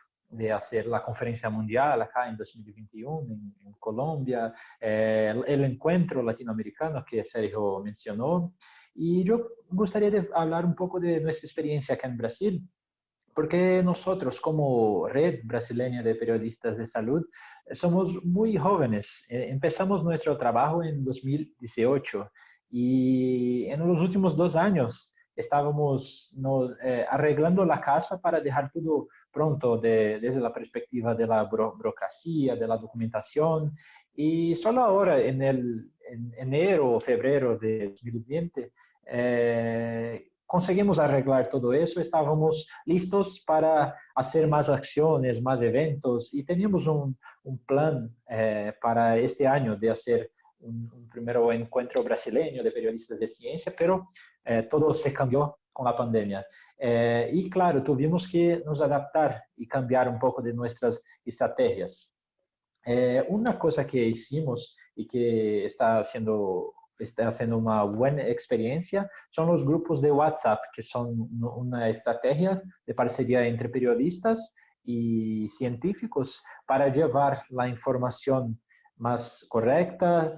hacer la conferencia mundial acá en 2021 en Colombia, el encuentro latinoamericano que Sergio mencionó. Y yo gustaría de hablar un poco de nuestra experiencia acá en Brasil, porque nosotros como Red Brasileña de Periodistas de Salud somos muy jóvenes. Empezamos nuestro trabajo en 2018 y en los últimos 2 años estábamos arreglando la casa para dejar todo pronto desde la perspectiva de la burocracia, de la documentación. Y solo ahora, en enero o febrero de 2020, conseguimos arreglar todo eso, estábamos listos para hacer más acciones, más eventos y teníamos un plan para este año de hacer un primer encuentro brasileño de periodistas de ciencia, pero todo se cambió con la pandemia. Y claro, tuvimos que nos adaptar y cambiar un poco de nuestras estrategias. Una cosa que hicimos y que está haciendo una buena experiencia son los grupos de WhatsApp, que son una estrategia de parcería entre periodistas y científicos para llevar la información más correcta,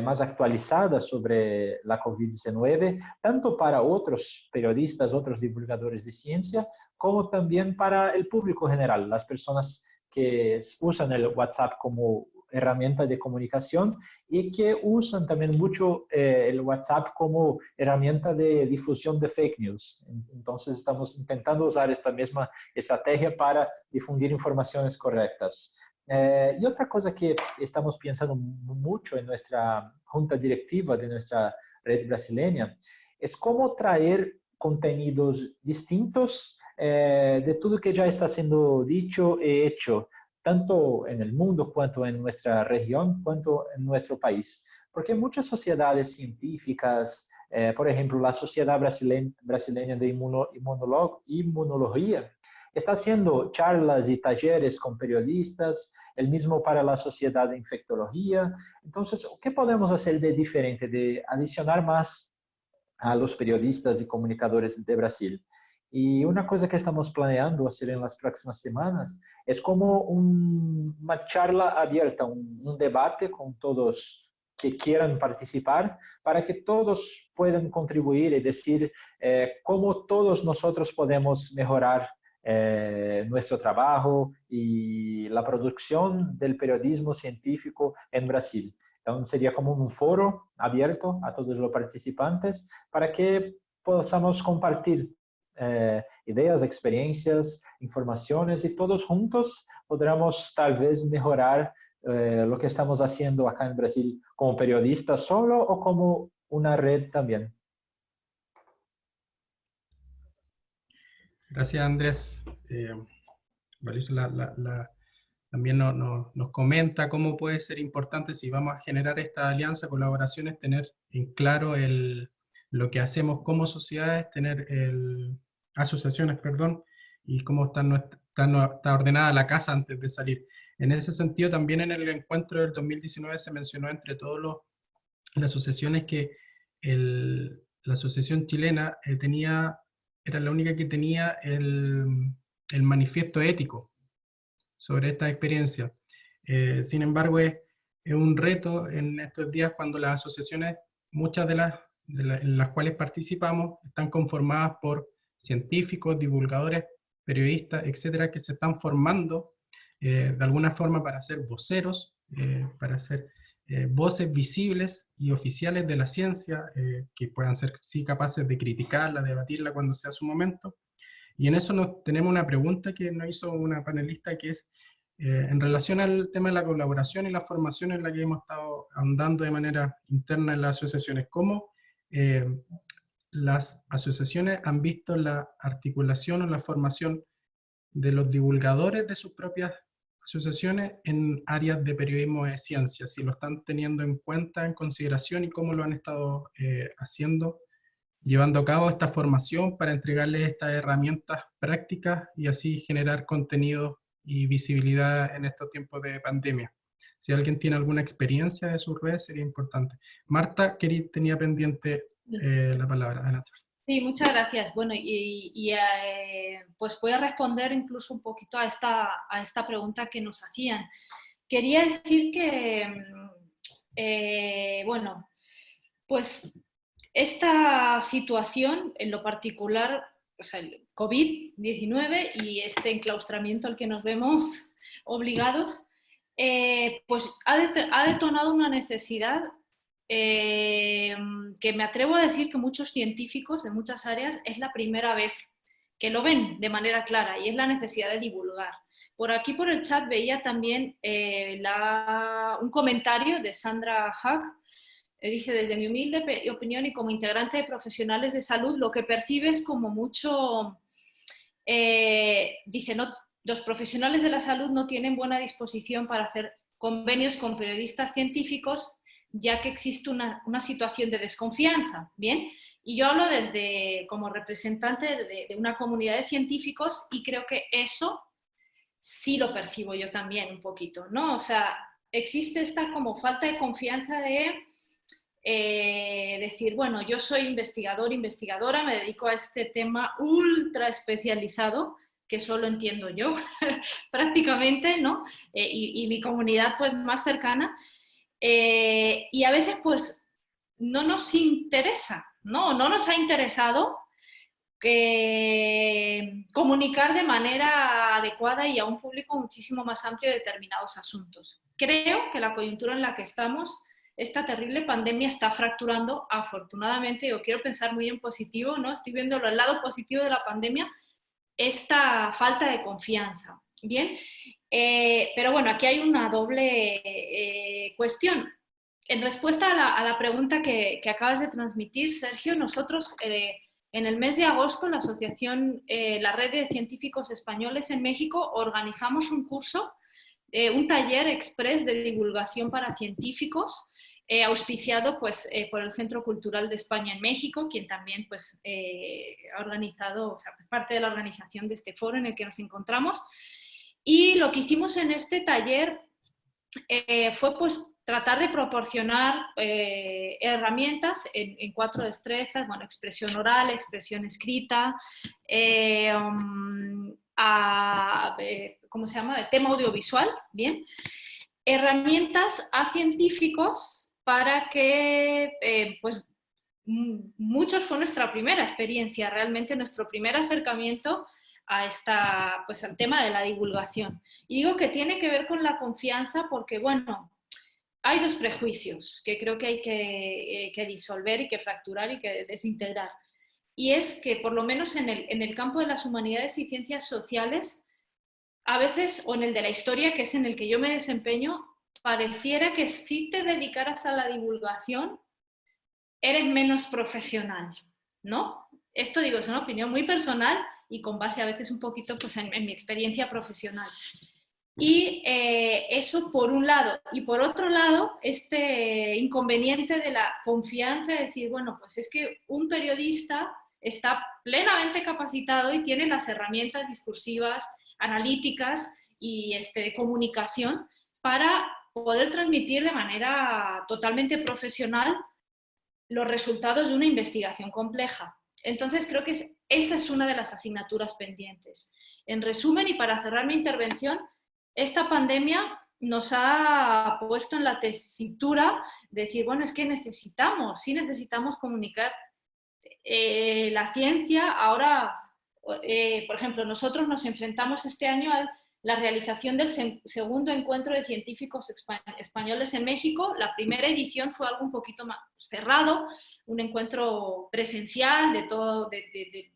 más actualizada sobre la COVID-19, tanto para otros periodistas, otros divulgadores de ciencia, como también para el público general, las personas que usan el WhatsApp como herramienta de comunicación y que usan también mucho el WhatsApp como herramienta de difusión de fake news. Entonces estamos intentando usar esta misma estrategia para difundir informaciones correctas. Y otra cosa que estamos pensando mucho en nuestra junta directiva de nuestra red brasileña es cómo traer contenidos distintos de todo que ya está siendo dicho y hecho, tanto en el mundo, cuanto en nuestra región, cuanto en nuestro país. Porque muchas sociedades científicas, por ejemplo, la Sociedad Brasileña de Inmunología, está haciendo charlas y talleres con periodistas, el mismo para la Sociedad de Infectología. Entonces, ¿qué podemos hacer de diferente, de adicionar más a los periodistas y comunicadores de Brasil? Y una cosa que estamos planeando hacer en las próximas semanas es como una charla abierta, un debate con todos que quieran participar, para que todos puedan contribuir y decir cómo todos nosotros podemos mejorar nuestro trabajo y la producción del periodismo científico en Brasil. Entonces sería como un foro abierto a todos los participantes para que podamos compartir ideas, experiencias, informaciones y todos juntos podremos tal vez mejorar lo que estamos haciendo acá en Brasil como periodistas solo o como una red también. Gracias, Andrés. Valioso también nos comenta cómo puede ser importante, si vamos a generar esta alianza, colaboraciones, tener en claro lo que hacemos como sociedades, tener asociaciones, perdón, y cómo está ordenada la casa antes de salir. En ese sentido, también en el encuentro del 2019 se mencionó entre todas las asociaciones que la asociación chilena era la única que tenía el manifiesto ético sobre esta experiencia. Sin embargo, es un reto en estos días cuando las asociaciones, muchas en las cuales participamos, están conformadas por científicos, divulgadores, periodistas, etcétera, que se están formando de alguna forma para ser voceros, para ser voces visibles y oficiales de la ciencia, que puedan ser sí capaces de criticarla, debatirla cuando sea su momento. Y en eso tenemos una pregunta que nos hizo una panelista, que es en relación al tema de la colaboración y la formación en la que hemos estado ahondando de manera interna en las asociaciones. ¿Cómo las asociaciones han visto la articulación o la formación de los divulgadores de sus propias asociaciones en áreas de periodismo de ciencia? Si lo están teniendo en cuenta, en consideración, y cómo lo han estado haciendo, llevando a cabo esta formación para entregarles estas herramientas prácticas y así generar contenido y visibilidad en estos tiempos de pandemia. Si alguien tiene alguna experiencia de sus redes, sería importante. Marta, tenía pendiente la palabra. Adelante. Sí, muchas gracias. Bueno, pues voy a responder incluso un poquito a esta pregunta que nos hacían. Quería decir que, bueno, pues esta situación, en lo particular, o sea, el COVID-19 y este enclaustramiento al que nos vemos obligados, pues ha detonado una necesidad que me atrevo a decir que muchos científicos de muchas áreas es la primera vez que lo ven de manera clara, y es la necesidad de divulgar. Por aquí, por el chat, veía también un comentario de Sandra Hack. Dice: desde mi humilde opinión y como integrante de profesionales de salud, lo que percibes como mucho, dice, no, los profesionales de la salud no tienen buena disposición para hacer convenios con periodistas científicos, ya que existe una situación de desconfianza, ¿bien? Y yo hablo como representante de una comunidad de científicos, y creo que eso sí lo percibo yo también un poquito, ¿no? O sea, existe esta como falta de confianza de decir, bueno, yo soy investigador, investigadora, me dedico a este tema ultra especializado que solo entiendo yo prácticamente, ¿no? Y mi comunidad pues más cercana, y a veces pues no nos interesa, ¿no? No nos ha interesado comunicar de manera adecuada y a un público muchísimo más amplio determinados asuntos. Creo que la coyuntura en la que estamos, esta terrible pandemia, está fracturando, afortunadamente, yo quiero pensar muy en positivo, ¿no? Estoy viendo el lado positivo de la pandemia, esta falta de confianza, ¿bien? Pero bueno, aquí hay una doble cuestión. En respuesta a la pregunta que acabas de transmitir, Sergio, nosotros en el mes de agosto, la asociación, la Red de Científicos Españoles en México, organizamos un curso, un taller express de divulgación para científicos, auspiciado pues, por el Centro Cultural de España en México, quien también pues, ha organizado, o sea, parte de la organización de este foro en el que nos encontramos. Y lo que hicimos en este taller fue pues, tratar de proporcionar herramientas en 4 destrezas, bueno, expresión oral, expresión escrita, ¿cómo se llama? El tema audiovisual, ¿bien? Herramientas a científicos para que, pues, muchos fue nuestra primera experiencia, realmente nuestro primer acercamiento pues, al tema de la divulgación. Y digo que tiene que ver con la confianza porque, bueno, hay dos prejuicios que creo que hay que disolver y que fracturar y que desintegrar. Y es que, por lo menos en el campo de las humanidades y ciencias sociales, a veces, o en el de la historia, que es en el que yo me desempeño, pareciera que si te dedicaras a la divulgación, eres menos profesional, ¿no? Esto, digo, es una opinión muy personal y con base a veces un poquito pues, en mi experiencia profesional. Y eso por un lado. Y por otro lado, este inconveniente de la confianza, de decir, bueno, pues es que un periodista está plenamente capacitado y tiene las herramientas discursivas, analíticas y de comunicación para poder transmitir de manera totalmente profesional los resultados de una investigación compleja. Entonces creo que esa es una de las asignaturas pendientes. En resumen, y para cerrar mi intervención, esta pandemia nos ha puesto en la tesitura de decir, bueno, es que necesitamos comunicar la ciencia. Ahora, por ejemplo, nosotros nos enfrentamos este año a la realización del segundo encuentro de científicos españoles en México. La primera edición fue algo un poquito más cerrado, un encuentro presencial de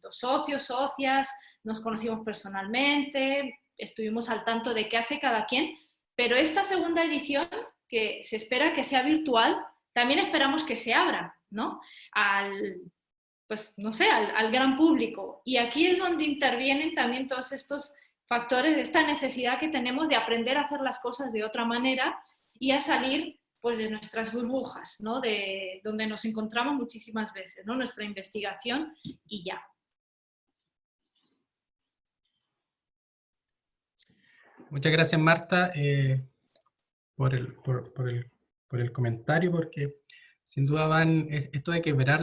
los socios, socias, nos conocimos personalmente, estuvimos al tanto de qué hace cada quien, pero esta segunda edición, que se espera que sea virtual, también esperamos que se abra, ¿no? Pues no sé, al gran público. Y aquí es donde intervienen también todos estos factores, de esta necesidad que tenemos de aprender a hacer las cosas de otra manera y a salir pues, de nuestras burbujas, ¿no? De donde nos encontramos muchísimas veces, ¿no? Nuestra investigación y ya. Muchas gracias, Marta, por el comentario, porque sin duda esto de quebrar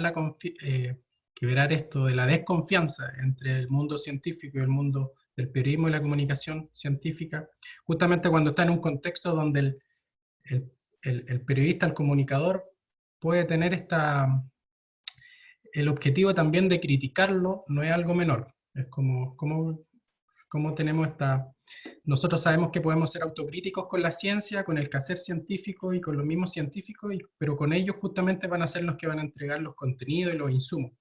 esto de la desconfianza entre el mundo científico y el mundo del periodismo y la comunicación científica, justamente cuando está en un contexto donde el periodista, el comunicador, puede tener el objetivo también de criticarlo, no es algo menor. Es como tenemos nosotros sabemos que podemos ser autocríticos con la ciencia, con el quehacer científico y con los mismos científicos, pero con ellos justamente van a ser los que van a entregar los contenidos y los insumos.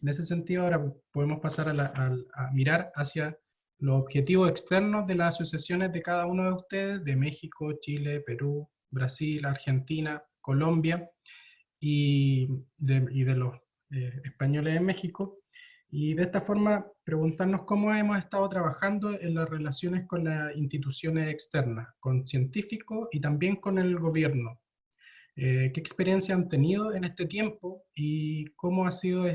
En ese sentido, ahora podemos pasar a mirar hacia los objetivos externos de las asociaciones de cada uno de ustedes, de México, Chile, Perú, Brasil, Argentina, Colombia, y de los españoles en México. Y de esta forma, preguntarnos cómo hemos estado trabajando en las relaciones con las instituciones externas, con científicos y también con el gobierno. ¿Qué experiencia han tenido en este tiempo y cómo ha sido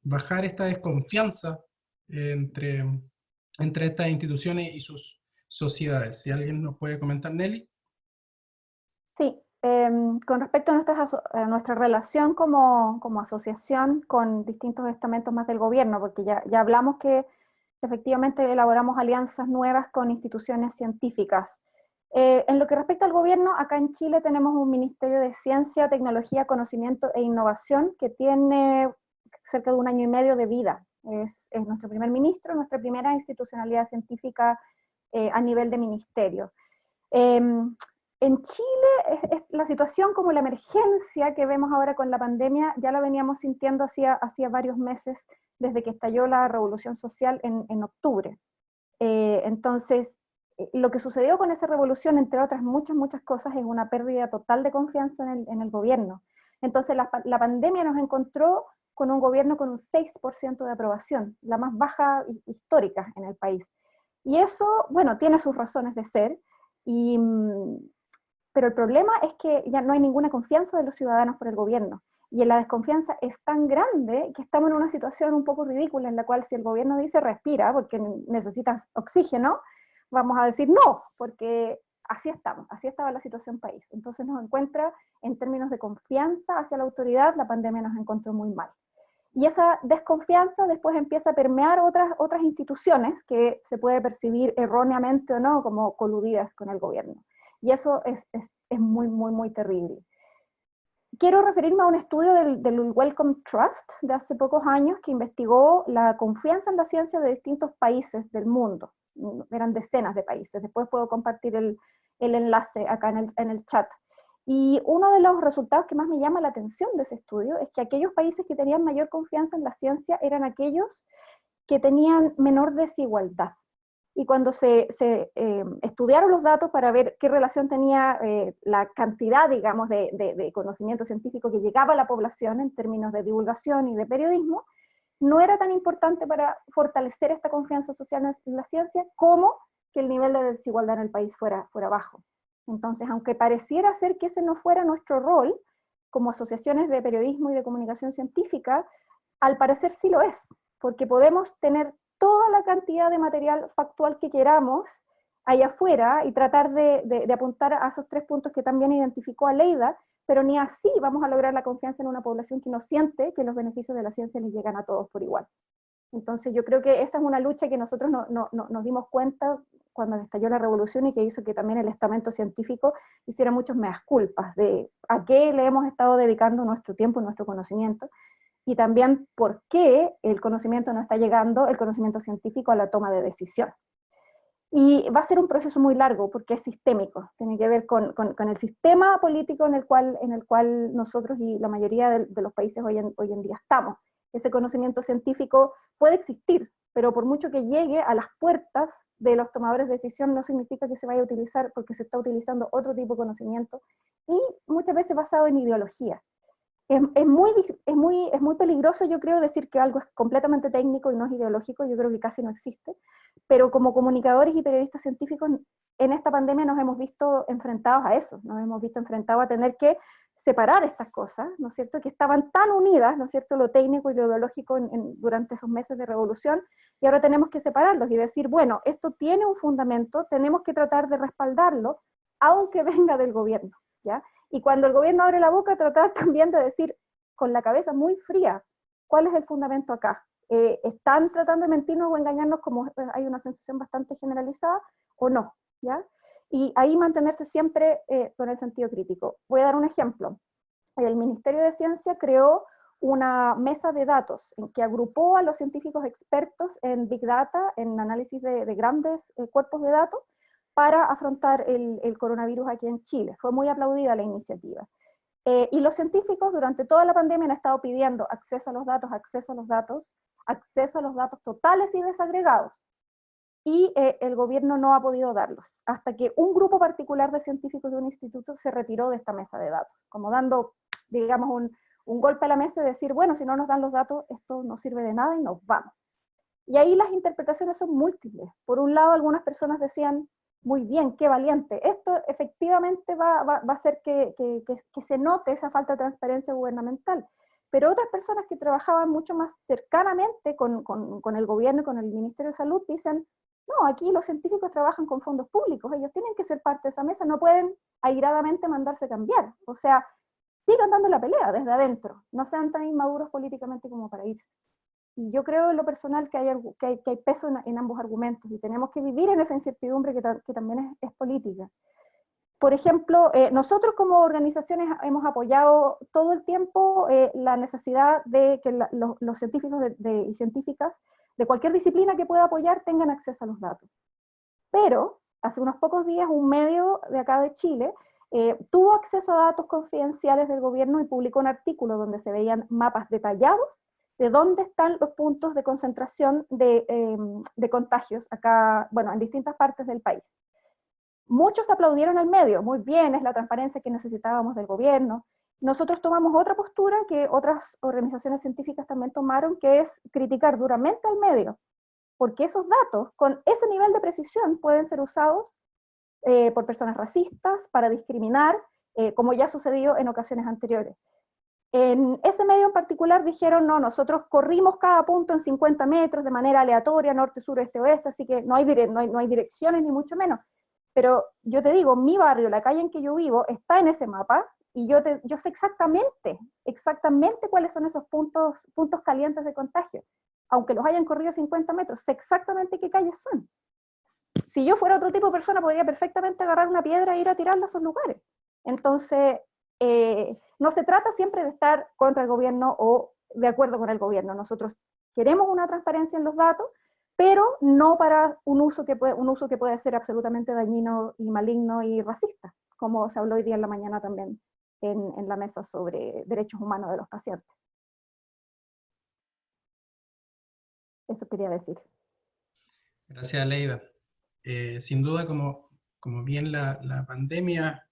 bajar esta desconfianza entre estas instituciones y sus sociedades? Si alguien nos puede comentar, Nelly. Sí, con respecto a nuestra relación como asociación con distintos estamentos más del gobierno, porque ya hablamos que efectivamente elaboramos alianzas nuevas con instituciones científicas. En lo que respecta al gobierno, acá en Chile tenemos un Ministerio de Ciencia, Tecnología, Conocimiento e Innovación que tiene cerca de 1 año y medio de vida. Es nuestro primer ministro, nuestra primera institucionalidad científica a nivel de ministerio. En Chile, la situación como la emergencia que vemos ahora con la pandemia, ya la veníamos sintiendo hacía varios meses, desde que estalló la revolución social en octubre. Entonces, lo que sucedió con esa revolución, entre otras muchas cosas, es una pérdida total de confianza en el gobierno. Entonces, la pandemia nos encontró con un gobierno con un 6% de aprobación, la más baja histórica en el país. Y eso, bueno, tiene sus razones de ser, pero el problema es que ya no hay ninguna confianza de los ciudadanos por el gobierno. Y la desconfianza es tan grande que estamos en una situación un poco ridícula en la cual si el gobierno dice respira porque necesitas oxígeno, vamos a decir no, porque así estaba la situación país. Entonces nos encuentra, en términos de confianza hacia la autoridad, la pandemia nos encontró muy mal. Y esa desconfianza después empieza a permear otras instituciones que se puede percibir erróneamente o no como coludidas con el gobierno. Y eso es muy terrible. quiero referirme a un estudio del Wellcome Trust de hace pocos años que investigó la confianza en la ciencia de distintos países del mundo. Eran decenas de países. Después puedo compartir el enlace acá en el chat. Y uno de los resultados que más me llama la atención de ese estudio es que aquellos países que tenían mayor confianza en la ciencia eran aquellos que tenían menor desigualdad. Y cuando se estudiaron los datos para ver qué relación tenía la cantidad, digamos, de conocimiento científico que llegaba a la población en términos de divulgación y de periodismo, no era tan importante para fortalecer esta confianza social en la ciencia como que el nivel de desigualdad en el país fuera bajo. Entonces, aunque pareciera ser que ese no fuera nuestro rol, como asociaciones de periodismo y de comunicación científica, al parecer sí lo es, porque podemos tener toda la cantidad de material factual que queramos allá afuera y tratar de apuntar a esos 3 puntos que también identificó Aleida, pero ni así vamos a lograr la confianza en una población que no siente que los beneficios de la ciencia les llegan a todos por igual. Entonces yo creo que esa es una lucha que nosotros nos dimos cuenta cuando estalló la revolución y que hizo que también el estamento científico hiciera muchos meas culpas de a qué le hemos estado dedicando nuestro tiempo y nuestro conocimiento, y también por qué el conocimiento no está llegando, el conocimiento científico, a la toma de decisión. Y va a ser un proceso muy largo porque es sistémico, tiene que ver con el sistema político en el cual nosotros y la mayoría de los países hoy en día estamos. Ese conocimiento científico puede existir, pero por mucho que llegue a las puertas de los tomadores de decisión no significa que se vaya a utilizar, porque se está utilizando otro tipo de conocimiento, y muchas veces basado en ideología. Es muy peligroso, yo creo, decir que algo es completamente técnico y no es ideológico. Yo creo que casi no existe, pero como comunicadores y periodistas científicos en esta pandemia nos hemos visto enfrentados a eso, nos hemos visto enfrentados a tener que separar estas cosas, ¿no es cierto?, que estaban tan unidas, ¿no es cierto?, lo técnico y lo ideológico durante esos meses de revolución, y ahora tenemos que separarlos y decir, bueno, esto tiene un fundamento, tenemos que tratar de respaldarlo, aunque venga del gobierno, ¿ya? Y cuando el gobierno abre la boca, tratar también de decir, con la cabeza muy fría, ¿cuál es el fundamento acá? ¿Están tratando de mentirnos o engañarnos, como hay una sensación bastante generalizada, o no? ¿Ya? Y ahí mantenerse siempre con el sentido crítico. Voy a dar un ejemplo. El Ministerio de Ciencia creó una mesa de datos en que agrupó a los científicos expertos en Big Data, en análisis de grandes cuerpos de datos, para afrontar el coronavirus aquí en Chile. Fue muy aplaudida la iniciativa. Y los científicos durante toda la pandemia han estado pidiendo acceso a los datos, acceso a los datos, acceso a los datos totales y desagregados. Y el gobierno no ha podido darlos, hasta que un grupo particular de científicos de un instituto se retiró de esta mesa de datos, como dando, digamos, un golpe a la mesa y decir, bueno, si no nos dan los datos, esto no sirve de nada y nos vamos. Y ahí las interpretaciones son múltiples. Por un lado, algunas personas decían, muy bien, qué valiente, esto efectivamente va a hacer que se note esa falta de transparencia gubernamental. Pero otras personas que trabajaban mucho más cercanamente con el gobierno y con el Ministerio de Salud dicen, no, aquí los científicos trabajan con fondos públicos, ellos tienen que ser parte de esa mesa, no pueden airadamente mandarse cambiar. O sea, sigan dando la pelea desde adentro, no sean tan inmaduros políticamente como para irse. Y yo creo en lo personal que hay peso en ambos argumentos, y tenemos que vivir en esa incertidumbre que también es política. Por ejemplo, nosotros como organizaciones hemos apoyado todo el tiempo la necesidad de que los científicos y científicas de cualquier disciplina que pueda apoyar tengan acceso a los datos. Pero hace unos pocos días un medio de acá de Chile tuvo acceso a datos confidenciales del gobierno y publicó un artículo donde se veían mapas detallados de dónde están los puntos de concentración de contagios acá, bueno, en distintas partes del país. Muchos aplaudieron al medio, muy bien, es la transparencia que necesitábamos del gobierno. Nosotros tomamos otra postura que otras organizaciones científicas también tomaron, que es criticar duramente al medio, porque esos datos, con ese nivel de precisión, pueden ser usados por personas racistas, para discriminar, como ya sucedió en ocasiones anteriores. En ese medio en particular dijeron, no, nosotros corrimos cada punto en 50 metros de manera aleatoria, norte, sur, este, oeste, así que no hay direcciones ni mucho menos. Pero yo te digo, mi barrio, la calle en que yo vivo, está en ese mapa, y yo sé exactamente cuáles son esos puntos calientes de contagio. Aunque los hayan corrido 50 metros, sé exactamente qué calles son. Si yo fuera otro tipo de persona, podría perfectamente agarrar una piedra e ir a tirarla a esos lugares. Entonces, no se trata siempre de estar contra el gobierno o de acuerdo con el gobierno. Nosotros queremos una transparencia en los datos, pero no para un uso que puede ser absolutamente dañino y maligno y racista, como se habló hoy día en la mañana también en la mesa sobre derechos humanos de los pacientes. Eso quería decir. Gracias, Leida. Sin duda, como bien la pandemia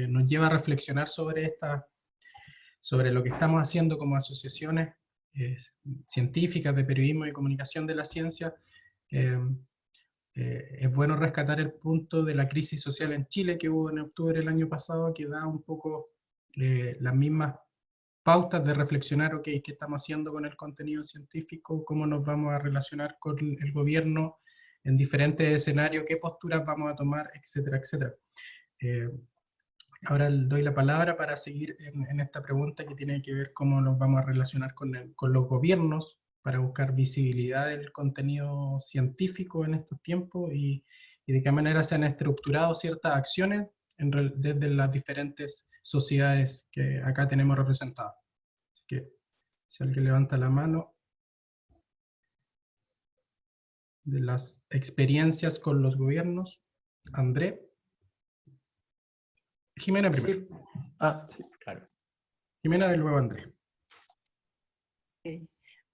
nos lleva a reflexionar sobre lo que estamos haciendo como asociaciones científicas de periodismo y comunicación de la ciencia, es bueno rescatar el punto de la crisis social en Chile que hubo en octubre del año pasado, que da un poco las mismas pautas de reflexionar, ok, ¿qué estamos haciendo con el contenido científico? ¿Cómo nos vamos a relacionar con el gobierno en diferentes escenarios? ¿Qué posturas vamos a tomar? Etcétera, etcétera. Ahora doy la palabra para seguir en esta pregunta que tiene que ver cómo nos vamos a relacionar con los gobiernos para buscar visibilidad del contenido científico en estos tiempos y de qué manera se han estructurado ciertas acciones desde las diferentes sociedades que acá tenemos representadas. Así que, si alguien levanta la mano, de las experiencias con los gobiernos, André. Jimena primero. Sí. Sí, claro. Jimena y luego André.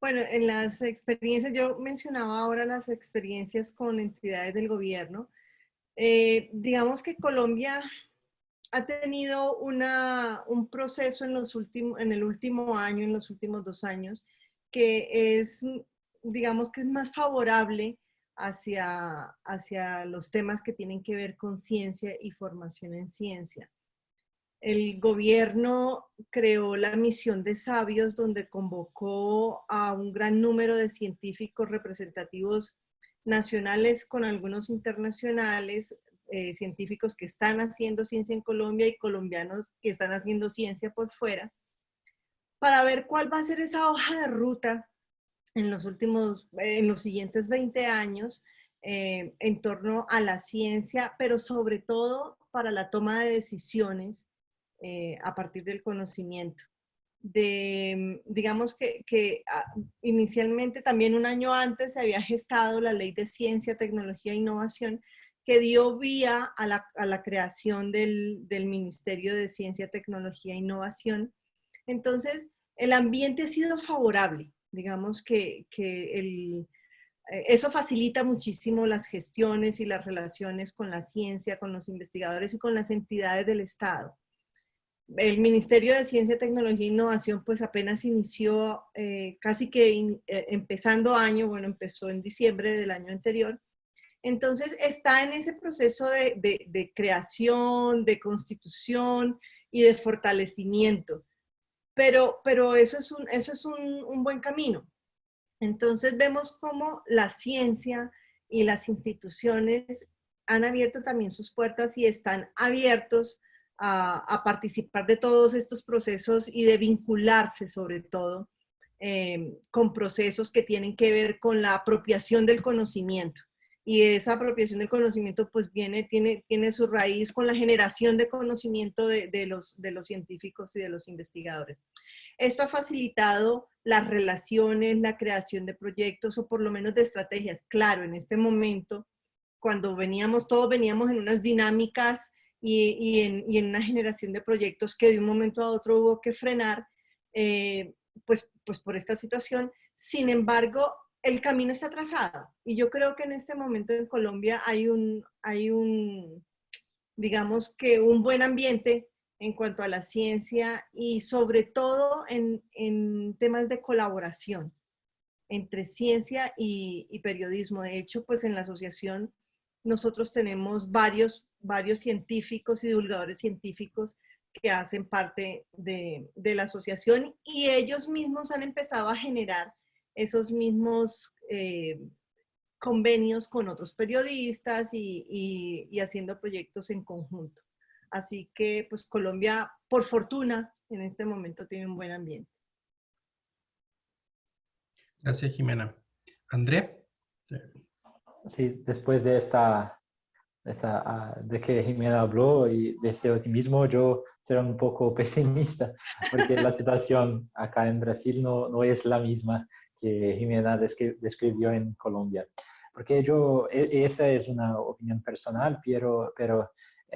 Bueno, en las experiencias, yo mencionaba ahora las experiencias con entidades del gobierno. Digamos que Colombia ha tenido un proceso en el último año, en los últimos 2 años, que es, digamos que es más favorable hacia los temas que tienen que ver con ciencia y formación en ciencia. El gobierno creó la misión de sabios, donde convocó a un gran número de científicos representativos nacionales con algunos internacionales, científicos que están haciendo ciencia en Colombia y colombianos que están haciendo ciencia por fuera, para ver cuál va a ser esa hoja de ruta en los siguientes 20 años en torno a la ciencia, pero sobre todo para la toma de decisiones a partir del conocimiento. Digamos que inicialmente, también un año antes, se había gestado la Ley de Ciencia, Tecnología e Innovación, que dio vía a la creación del Ministerio de Ciencia, Tecnología e Innovación. Entonces, el ambiente ha sido favorable. Digamos que eso facilita muchísimo las gestiones y las relaciones con la ciencia, con los investigadores y con las entidades del Estado. El Ministerio de Ciencia, Tecnología e Innovación pues apenas inició, casi que empezando año, bueno, empezó en diciembre del año anterior. Entonces está en ese proceso de creación, de constitución y de fortalecimiento. Pero eso es un buen camino. Entonces vemos cómo la ciencia y las instituciones han abierto también sus puertas y están abiertos a participar de todos estos procesos y de vincularse sobre todo con procesos que tienen que ver con la apropiación del conocimiento. Y esa apropiación del conocimiento pues tiene su raíz con la generación de conocimiento de los científicos y de los investigadores. Esto ha facilitado las relaciones, la creación de proyectos o por lo menos de estrategias. Claro, en este momento, cuando todos veníamos en unas dinámicas y en una generación de proyectos que de un momento a otro hubo que frenar, pues por esta situación. Sin embargo, el camino está trazado y yo creo que en este momento en Colombia hay digamos que un buen ambiente en cuanto a la ciencia y sobre todo en temas de colaboración entre ciencia y periodismo. De hecho, pues en la asociación nosotros tenemos varios científicos y divulgadores científicos que hacen parte de la asociación y ellos mismos han empezado a generar esos mismos convenios con otros periodistas y haciendo proyectos en conjunto. Así que pues Colombia, por fortuna, en este momento tiene un buen ambiente. Gracias, Jimena. André. Sí, después de esta de que Jimena habló, y de este optimismo yo seré un poco pesimista, porque la situación acá en Brasil no es la misma que Jimena describió en Colombia. Porque esa es una opinión personal, pero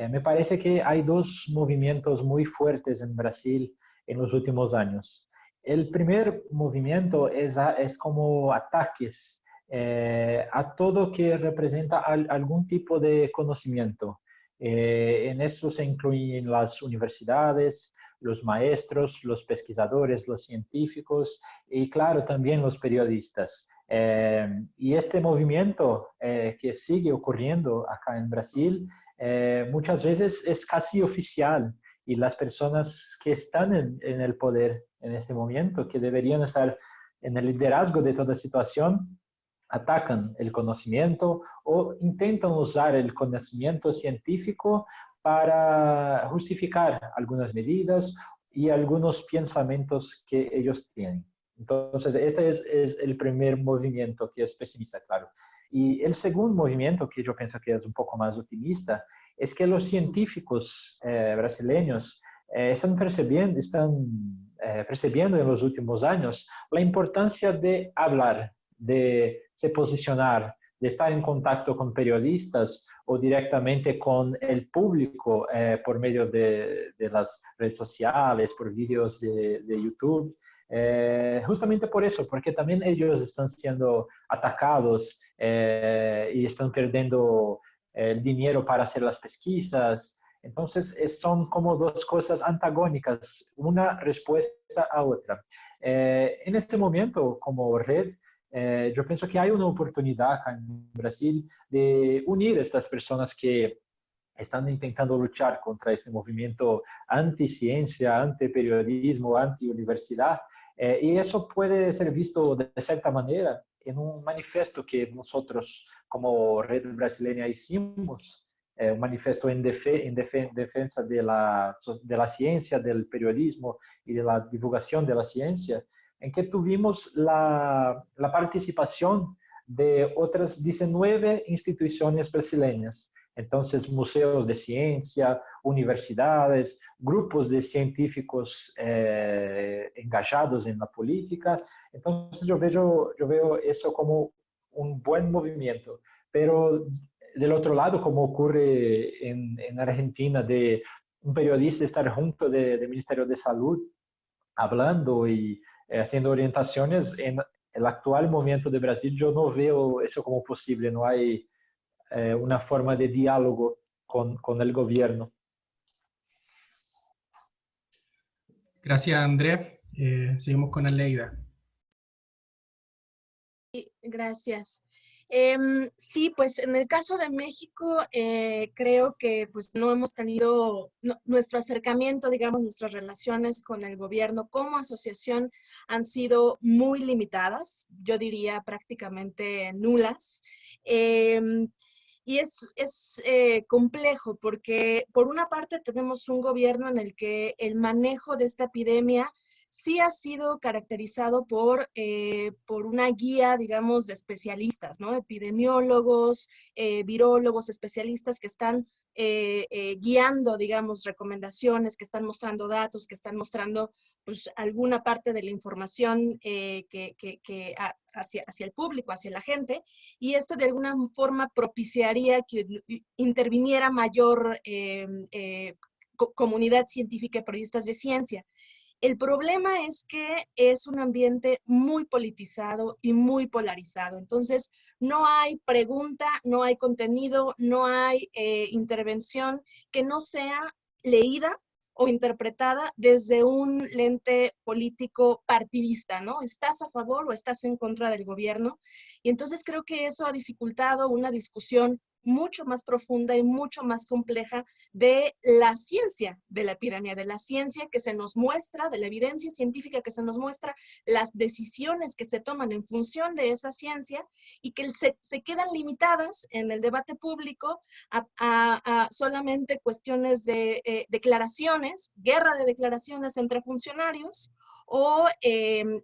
me parece que hay dos movimientos muy fuertes en Brasil en los últimos años. El primer movimiento es como ataques a todo que representa algún tipo de conocimiento. En eso se incluyen las universidades, los maestros, los pesquisadores, los científicos y claro, también los periodistas. Y este movimiento que sigue ocurriendo acá en Brasil muchas veces es casi oficial, y las personas que están en el poder en este momento, que deberían estar en el liderazgo de toda situación, atacan el conocimiento o intentan usar el conocimiento científico para justificar algunas medidas y algunos pensamientos que ellos tienen. Entonces, este es el primer movimiento que es pesimista, claro. Y el segundo movimiento, que yo pienso que es un poco más optimista, es que los científicos brasileños están percibiendo en los últimos años la importancia de hablar, de se posicionar, de estar en contacto con periodistas o directamente con el público por medio de las redes sociales, por vídeos de YouTube. Justamente por eso, porque también ellos están siendo atacados y están perdiendo el dinero para hacer las pesquisas. Entonces, son como dos cosas antagónicas, una respuesta a otra. En este momento, como red, yo pienso que hay una oportunidad acá en Brasil de unir a estas personas que están intentando luchar contra este movimiento anti-ciencia, anti-periodismo, anti-universidad, y eso puede ser visto de cierta manera en un manifiesto que nosotros como Red Brasileña hicimos, un manifiesto en defensa de la ciencia, del periodismo y de la divulgación de la ciencia, en que tuvimos la participación de otras 19 instituciones brasileñas. Entonces, museos de ciencia, universidades, grupos de científicos engajados en la política. Entonces, yo veo eso como un buen movimiento. Pero del otro lado, como ocurre en Argentina, de un periodista estar junto del Ministerio de Salud, hablando y haciendo orientaciones, en el actual momento de Brasil, yo no veo eso como posible. No hay una forma de diálogo con el gobierno. Gracias, Andrés. Seguimos con Aleida. Sí, gracias. Sí, pues en el caso de México, creo que pues no hemos tenido nuestro acercamiento, digamos, nuestras relaciones con el gobierno como asociación han sido muy limitadas, yo diría prácticamente nulas. Y es complejo porque por una parte tenemos un gobierno en el que el manejo de esta epidemia sí ha sido caracterizado por una guía, digamos, de especialistas, ¿no? Epidemiólogos, virólogos, especialistas que están guiando, digamos, recomendaciones, que están mostrando datos, que están mostrando, pues, alguna parte de la información hacia el público, hacia la gente, y esto de alguna forma propiciaría que interviniera mayor comunidad científica y periodistas de ciencia. El problema es que es un ambiente muy politizado y muy polarizado. Entonces, no hay pregunta, no hay contenido, no hay intervención que no sea leída o interpretada desde un lente político partidista, ¿no? ¿Estás a favor o estás en contra del gobierno? Y entonces creo que eso ha dificultado una discusión mucho más profunda y mucho más compleja de la ciencia de la epidemia, de la ciencia que se nos muestra, de la evidencia científica que se nos muestra, las decisiones que se toman en función de esa ciencia y que se quedan limitadas en el debate público a solamente cuestiones de declaraciones, guerra de declaraciones entre funcionarios, o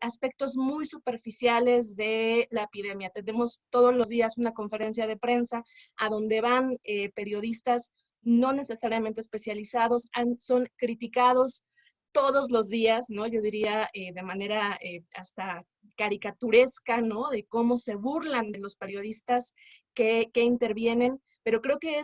aspectos muy superficiales de la epidemia. Tenemos todos los días una conferencia de prensa a donde van periodistas no necesariamente especializados, son criticados todos los días, ¿no? Yo diría de manera hasta caricaturesca, ¿no? De cómo se burlan de los periodistas que intervienen, pero creo que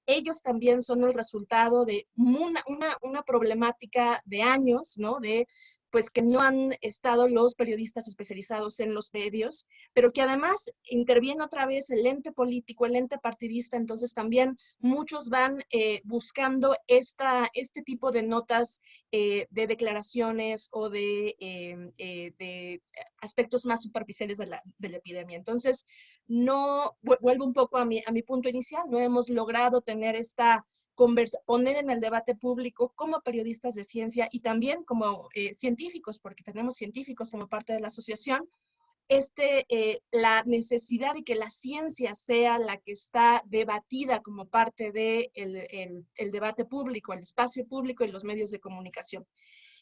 ellos también son el resultado de una problemática de años, ¿no? De pues que no han estado los periodistas especializados en los medios, pero que además interviene otra vez el ente político, el ente partidista, entonces también muchos van buscando este tipo de notas de declaraciones o de aspectos más superficiales de la epidemia. Entonces, no, vuelvo un poco a mi punto inicial, no hemos logrado tener poner en el debate público como periodistas de ciencia y también como científicos, porque tenemos científicos como parte de la asociación, la necesidad de que la ciencia sea la que está debatida como parte del el debate público, el espacio público y los medios de comunicación.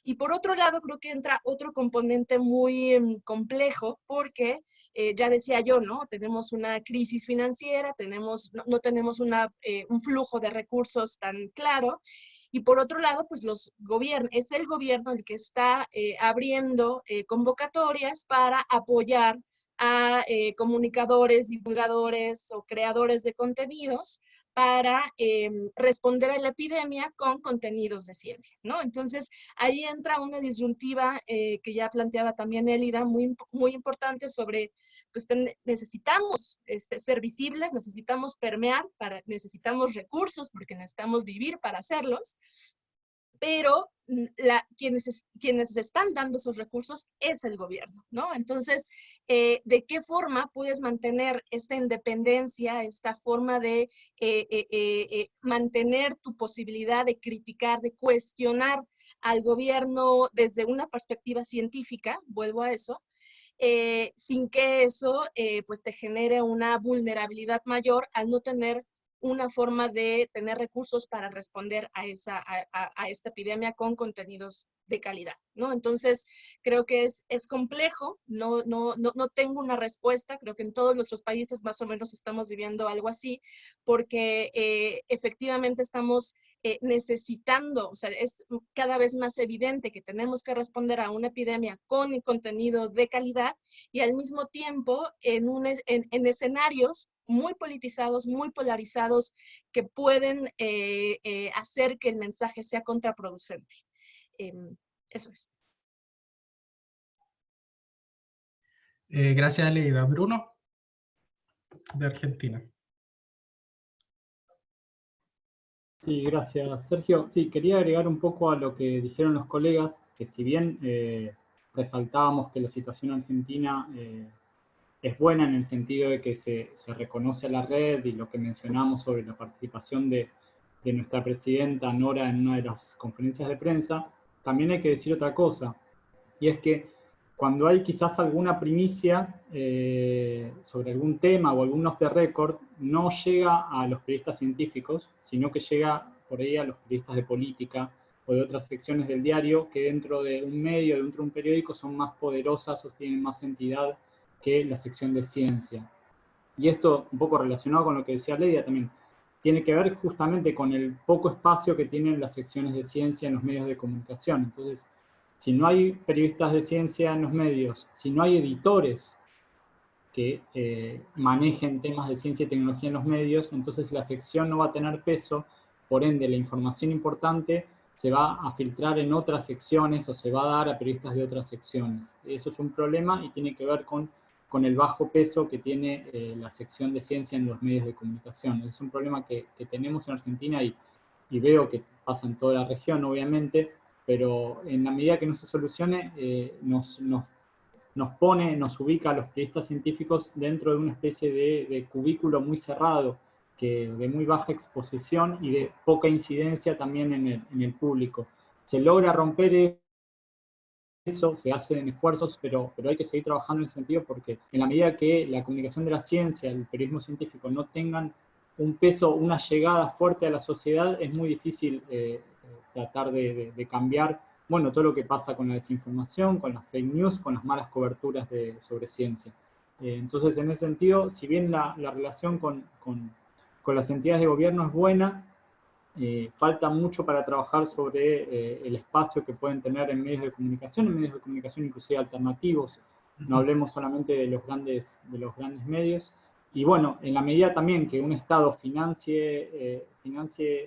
Y por otro lado, creo que entra otro componente muy complejo, porque ya decía yo, ¿no? Tenemos una crisis financiera, no tenemos un flujo de recursos tan claro, y por otro lado, pues es el gobierno el que está abriendo convocatorias para apoyar a comunicadores, divulgadores o creadores de contenidos para responder a la epidemia con contenidos de ciencia, ¿no? Entonces, ahí entra una disyuntiva que ya planteaba también Elida, muy, muy importante sobre, pues necesitamos ser visibles, necesitamos permear, necesitamos recursos porque necesitamos vivir para hacerlos, pero quienes están dando esos recursos es el gobierno, ¿no? Entonces, ¿de qué forma puedes mantener esta independencia, esta forma de mantener tu posibilidad de criticar, de cuestionar al gobierno desde una perspectiva científica, vuelvo a eso, sin que eso pues te genere una vulnerabilidad mayor al no tener una forma de tener recursos para responder a esta epidemia con contenidos de calidad, ¿no? Entonces, creo que es complejo, no tengo una respuesta, creo que en todos nuestros países más o menos estamos viviendo algo así, porque efectivamente estamos necesitando, o sea, es cada vez más evidente que tenemos que responder a una epidemia con contenido de calidad y al mismo tiempo en escenarios muy politizados, muy polarizados, que pueden hacer que el mensaje sea contraproducente. Eso es. Gracias, Aleida. Bruno, de Argentina. Sí, gracias, Sergio. Sí, quería agregar un poco a lo que dijeron los colegas, que si bien resaltábamos que la situación argentina es buena en el sentido de que se reconoce a la red y lo que mencionamos sobre la participación de nuestra presidenta Nora en una de las conferencias de prensa, también hay que decir otra cosa, y es que cuando hay quizás alguna primicia sobre algún tema o algún off the record, no llega a los periodistas científicos, sino que llega por ahí a los periodistas de política o de otras secciones del diario que dentro de un medio, dentro de un periódico, son más poderosas o tienen más entidad que la sección de ciencia. Y esto, un poco relacionado con lo que decía Ledia también, tiene que ver justamente con el poco espacio que tienen las secciones de ciencia en los medios de comunicación. Entonces, si no hay periodistas de ciencia en los medios, si no hay editores que manejen temas de ciencia y tecnología en los medios, entonces la sección no va a tener peso, por ende la información importante se va a filtrar en otras secciones o se va a dar a periodistas de otras secciones. Eso es un problema y tiene que ver con el bajo peso que tiene la sección de ciencia en los medios de comunicación. Es un problema que tenemos en Argentina y veo que pasa en toda la región, obviamente, pero en la medida que no se solucione, nos ubica a los periodistas científicos dentro de una especie de cubículo muy cerrado, de muy baja exposición y de poca incidencia también en el público. Se logra romper eso, se hacen esfuerzos, pero hay que seguir trabajando en ese sentido porque en la medida que la comunicación de la ciencia, el periodismo científico no tengan un peso, una llegada fuerte a la sociedad, es muy difícil tratar de cambiar bueno, todo lo que pasa con la desinformación, con las fake news, con las malas coberturas sobre ciencia. Entonces, en ese sentido, si bien la relación con las entidades de gobierno es buena, falta mucho para trabajar sobre el espacio que pueden tener en medios de comunicación inclusive alternativos. No hablemos solamente de los grandes medios. Y bueno, en la medida también que un Estado financie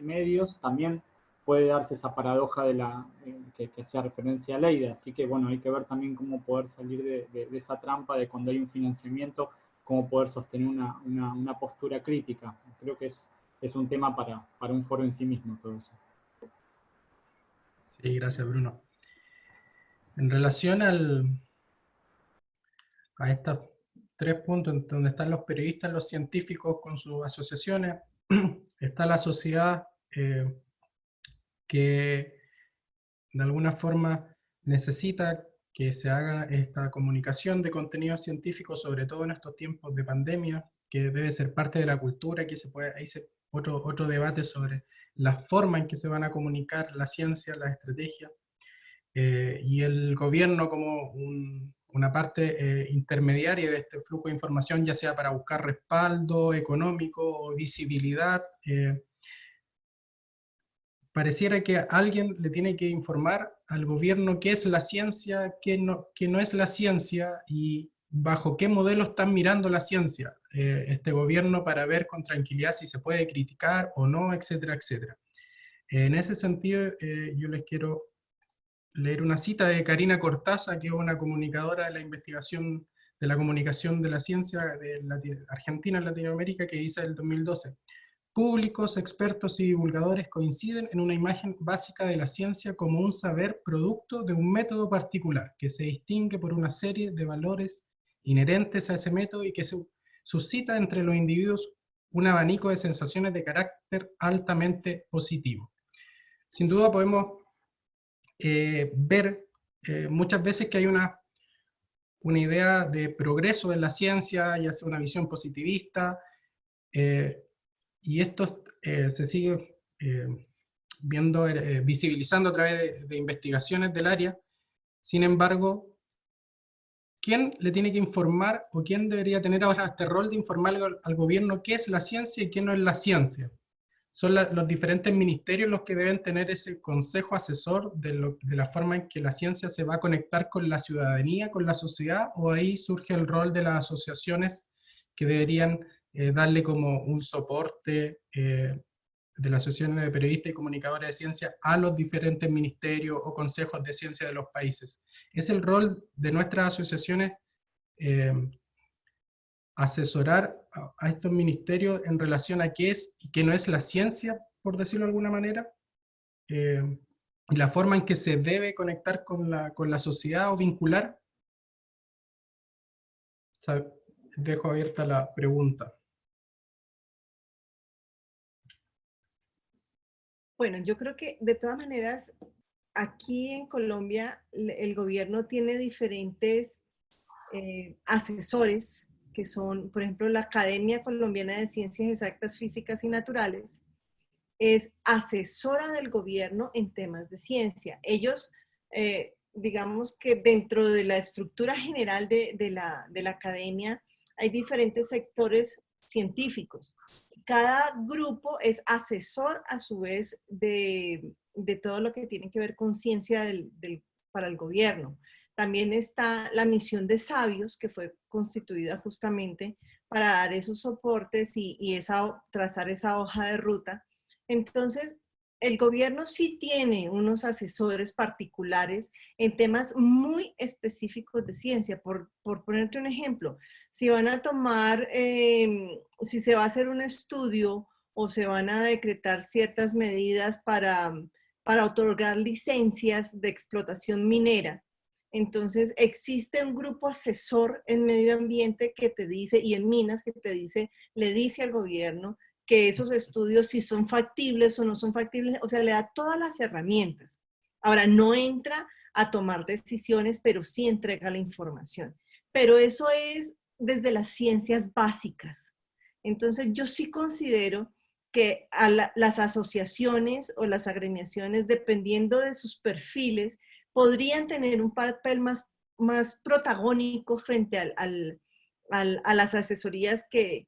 medios, también puede darse esa paradoja de que hacía referencia a Leida. Así que bueno, hay que ver también cómo poder salir de esa trampa de cuando hay un financiamiento, cómo poder sostener una postura crítica. Creo que es un tema para un foro en sí mismo todo eso. Sí, gracias, Bruno. En relación a estos 3 puntos, donde están los periodistas, los científicos con sus asociaciones, está la sociedad que de alguna forma necesita que se haga esta comunicación de contenidos científicos, sobre todo en estos tiempos de pandemia, que debe ser parte de la cultura, que otro debate sobre la forma en que se van a comunicar la ciencia, la estrategia, y el gobierno como una parte intermediaria de este flujo de información, ya sea para buscar respaldo económico o visibilidad. Pareciera que alguien le tiene que informar al gobierno qué es la ciencia, qué no es la ciencia y bajo qué modelo están mirando la ciencia este gobierno, para ver con tranquilidad si se puede criticar o no, etcétera, etcétera. En ese sentido, yo les quiero leer una cita de Karina Cortázar, que es una comunicadora de la investigación de la comunicación de la ciencia de Argentina en Latinoamérica, que dice del 2012: públicos, expertos y divulgadores coinciden en una imagen básica de la ciencia como un saber producto de un método particular, que se distingue por una serie de valores inherentes a ese método y que suscita entre los individuos un abanico de sensaciones de carácter altamente positivo. Sin duda podemos ver muchas veces que hay una idea de progreso en la ciencia, ya sea una visión positivista, y esto se sigue visibilizando a través de investigaciones del área. Sin embargo, ¿quién le tiene que informar, o quién debería tener ahora este rol de informar al gobierno qué es la ciencia y qué no es la ciencia? Son los diferentes ministerios los que deben tener ese consejo asesor de la forma en que la ciencia se va a conectar con la ciudadanía, con la sociedad, o ahí surge el rol de las asociaciones que deberían darle como un soporte de las asociaciones de periodistas y comunicadores de ciencia a los diferentes ministerios o consejos de ciencia de los países. Es el rol de nuestras asociaciones asesorar a estos ministerios en relación a qué es y qué no es la ciencia, por decirlo de alguna manera, y la forma en que se debe conectar con la sociedad o vincular. O sea, dejo abierta la pregunta. Bueno, yo creo que de todas maneras, aquí en Colombia el gobierno tiene diferentes asesores, que son, por ejemplo, la Academia Colombiana de Ciencias Exactas, Físicas y Naturales, es asesora del gobierno en temas de ciencia. Ellos, digamos que dentro de la estructura general de la academia, hay diferentes sectores científicos. Cada grupo es asesor a su vez de todo lo que tiene que ver con ciencia para el gobierno. También está la misión de sabios, que fue constituida justamente para dar esos soportes y trazar esa hoja de ruta. Entonces, el gobierno sí tiene unos asesores particulares en temas muy específicos de ciencia. Por ponerte un ejemplo, si van a tomar, si se va a hacer un estudio o se van a decretar ciertas medidas para otorgar licencias de explotación minera, entonces existe un grupo asesor en medio ambiente que te dice, y en minas que te dice, le dice al gobierno que esos estudios si son factibles o no son factibles, o sea, le da todas las herramientas. Ahora, no entra a tomar decisiones, pero sí entrega la información. Pero eso es desde las ciencias básicas. Entonces, yo sí considero que las asociaciones o las agremiaciones, dependiendo de sus perfiles, podrían tener un papel más protagónico frente a las asesorías que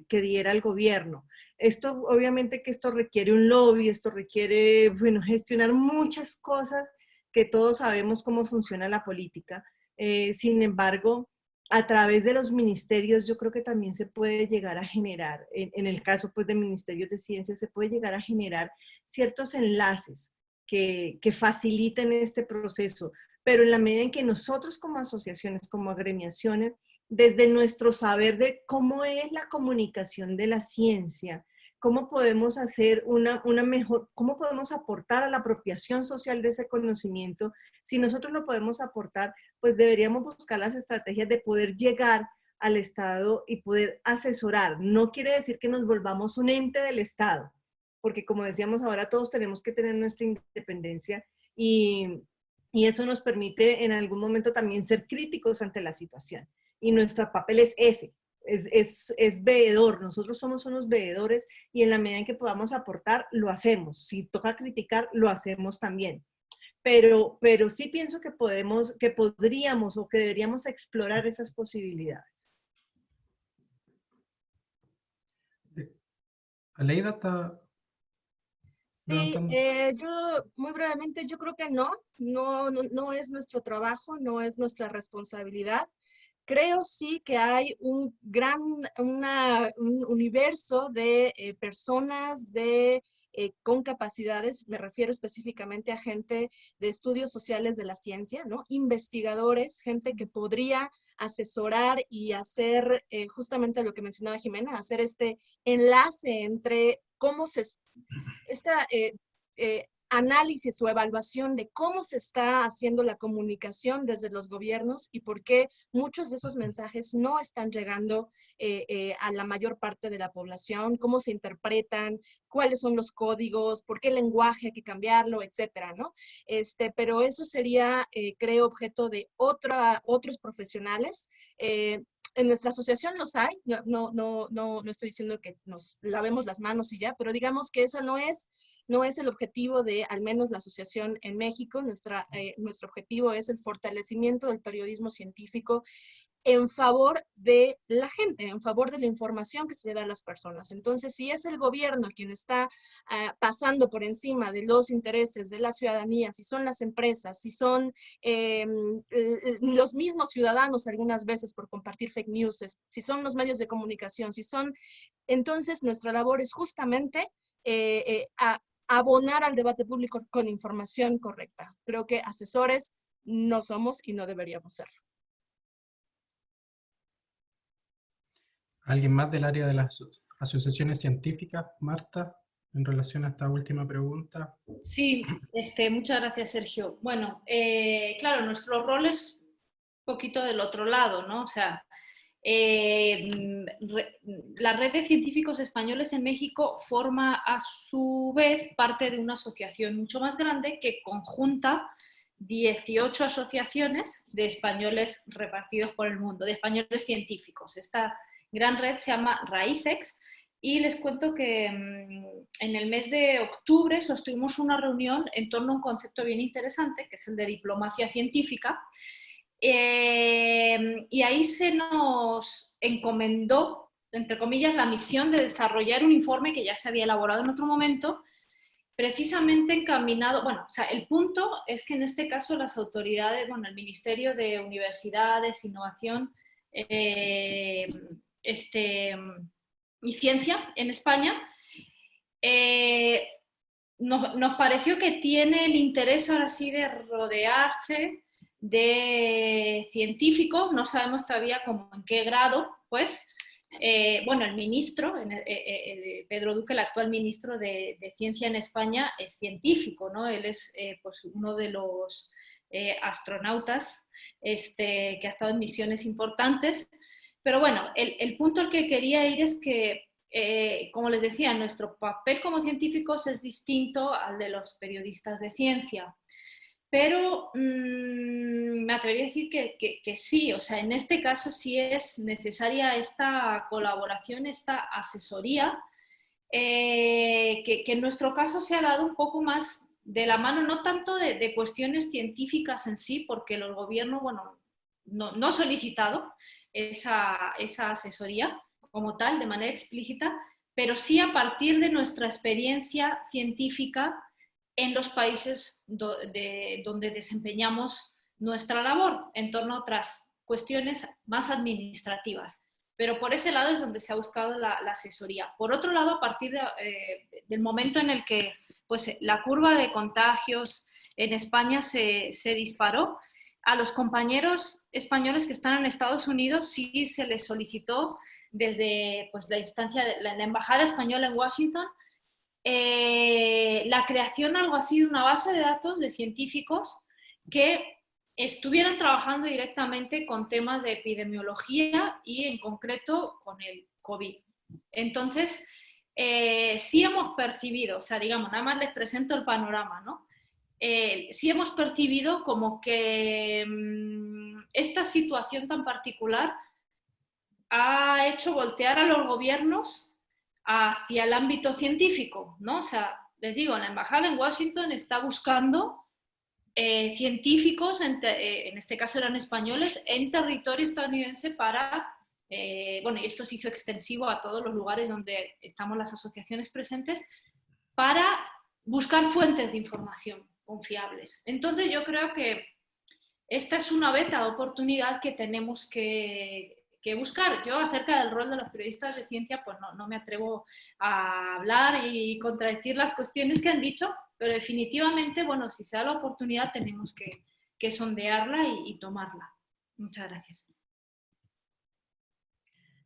diera el gobierno. Esto, obviamente que esto requiere un lobby, esto requiere, bueno, gestionar muchas cosas que todos sabemos cómo funciona la política. Sin embargo, a través de los ministerios yo creo que también se puede llegar a generar, en el caso pues de ministerios de ciencia, se puede llegar a generar ciertos enlaces que faciliten este proceso, pero en la medida en que nosotros como asociaciones, como agremiaciones, desde nuestro saber de cómo es la comunicación de la ciencia, cómo podemos hacer una mejor, cómo podemos aportar a la apropiación social de ese conocimiento. Si nosotros lo podemos aportar, pues deberíamos buscar las estrategias de poder llegar al Estado y poder asesorar. No quiere decir que nos volvamos un ente del Estado, porque como decíamos ahora, todos tenemos que tener nuestra independencia y eso nos permite en algún momento también ser críticos ante la situación. Y nuestro papel es ese. Es veedor, nosotros somos unos veedores y en la medida en que podamos aportar, lo hacemos. Si toca criticar, lo hacemos también. Pero sí pienso que podríamos o que deberíamos explorar esas posibilidades. Aleida está... Sí, yo muy brevemente, yo creo que no es nuestro trabajo, no es nuestra responsabilidad. Creo sí que hay un universo de personas con capacidades, me refiero específicamente a gente de estudios sociales de la ciencia, ¿no? Investigadores, gente que podría asesorar y hacer justamente lo que mencionaba Jimena, hacer este enlace entre cómo análisis o evaluación de cómo se está haciendo la comunicación desde los gobiernos y por qué muchos de esos mensajes no están llegando a la mayor parte de la población, cómo se interpretan, cuáles son los códigos, por qué el lenguaje hay que cambiarlo, etcétera, ¿no? Pero eso sería, creo, objeto de otros profesionales. En nuestra asociación los hay, no estoy diciendo que nos lavemos las manos y ya, pero digamos que esa no es el objetivo de al menos la asociación en México. Nuestro objetivo es el fortalecimiento del periodismo científico en favor de la gente, en favor de la información que se le da a las personas. Entonces, si es el gobierno quien está pasando por encima de los intereses de la ciudadanía, si son las empresas, si son los mismos ciudadanos algunas veces por compartir fake news, si son los medios de comunicación, entonces nuestra labor es justamente abonar al debate público con información correcta. Creo que asesores no somos y no deberíamos serlo. ¿Alguien más del área de las asociaciones científicas, Marta, en relación a esta última pregunta? Sí, muchas gracias, Sergio. Bueno, claro, nuestro rol es un poquito del otro lado, ¿no? O sea, la red de científicos españoles en México forma a su vez parte de una asociación mucho más grande que conjunta 18 asociaciones de españoles repartidos por el mundo, de españoles científicos. Esta gran red se llama Raícex y les cuento que en el mes de octubre sostuvimos una reunión en torno a un concepto bien interesante, que es el de diplomacia científica, y ahí se nos encomendó, entre comillas, la misión de desarrollar un informe que ya se había elaborado en otro momento, precisamente encaminado, bueno, o sea, el punto es que en este caso las autoridades, bueno, el Ministerio de Universidades, Innovación y Ciencia en España, nos pareció que tiene el interés ahora sí de rodearse de científicos, no sabemos todavía cómo, en qué grado, pues, bueno, el ministro, Pedro Duque, el actual ministro de Ciencia en España, es científico, ¿no? Él es pues uno de los astronautas que ha estado en misiones importantes. Pero bueno, el punto al que quería ir es que, como les decía, nuestro papel como científicos es distinto al de los periodistas de ciencia. Pero me atrevería a decir que sí, o sea, en este caso sí es necesaria esta colaboración, esta asesoría, que en nuestro caso se ha dado un poco más de la mano, no tanto de cuestiones científicas en sí, porque el gobierno, bueno, no ha solicitado esa asesoría como tal, de manera explícita, pero sí a partir de nuestra experiencia científica en los países donde desempeñamos nuestra labor, en torno a otras cuestiones más administrativas. Pero por ese lado es donde se ha buscado la asesoría. Por otro lado, a partir del momento en el que pues, la curva de contagios en España se disparó, a los compañeros españoles que están en Estados Unidos sí se les solicitó desde pues, la instancia de la Embajada Española en Washington la creación algo así de una base de datos de científicos que estuvieran trabajando directamente con temas de epidemiología y en concreto con el COVID. Entonces, sí hemos percibido, o sea, digamos, nada más les presento el panorama, ¿no? Sí hemos percibido como que esta situación tan particular ha hecho voltear a los gobiernos hacia el ámbito científico, ¿no? O sea, les digo, la embajada en Washington está buscando científicos, en este caso eran españoles, en territorio estadounidense para, bueno, y esto se hizo extensivo a todos los lugares donde estamos las asociaciones presentes, para buscar fuentes de información confiables. Entonces yo creo que esta es una beta de oportunidad que tenemos que buscar. Yo acerca del rol de los periodistas de ciencia pues no me atrevo a hablar y contradecir las cuestiones que han dicho, pero definitivamente, bueno, si se da la oportunidad tenemos que sondearla y tomarla. Muchas gracias.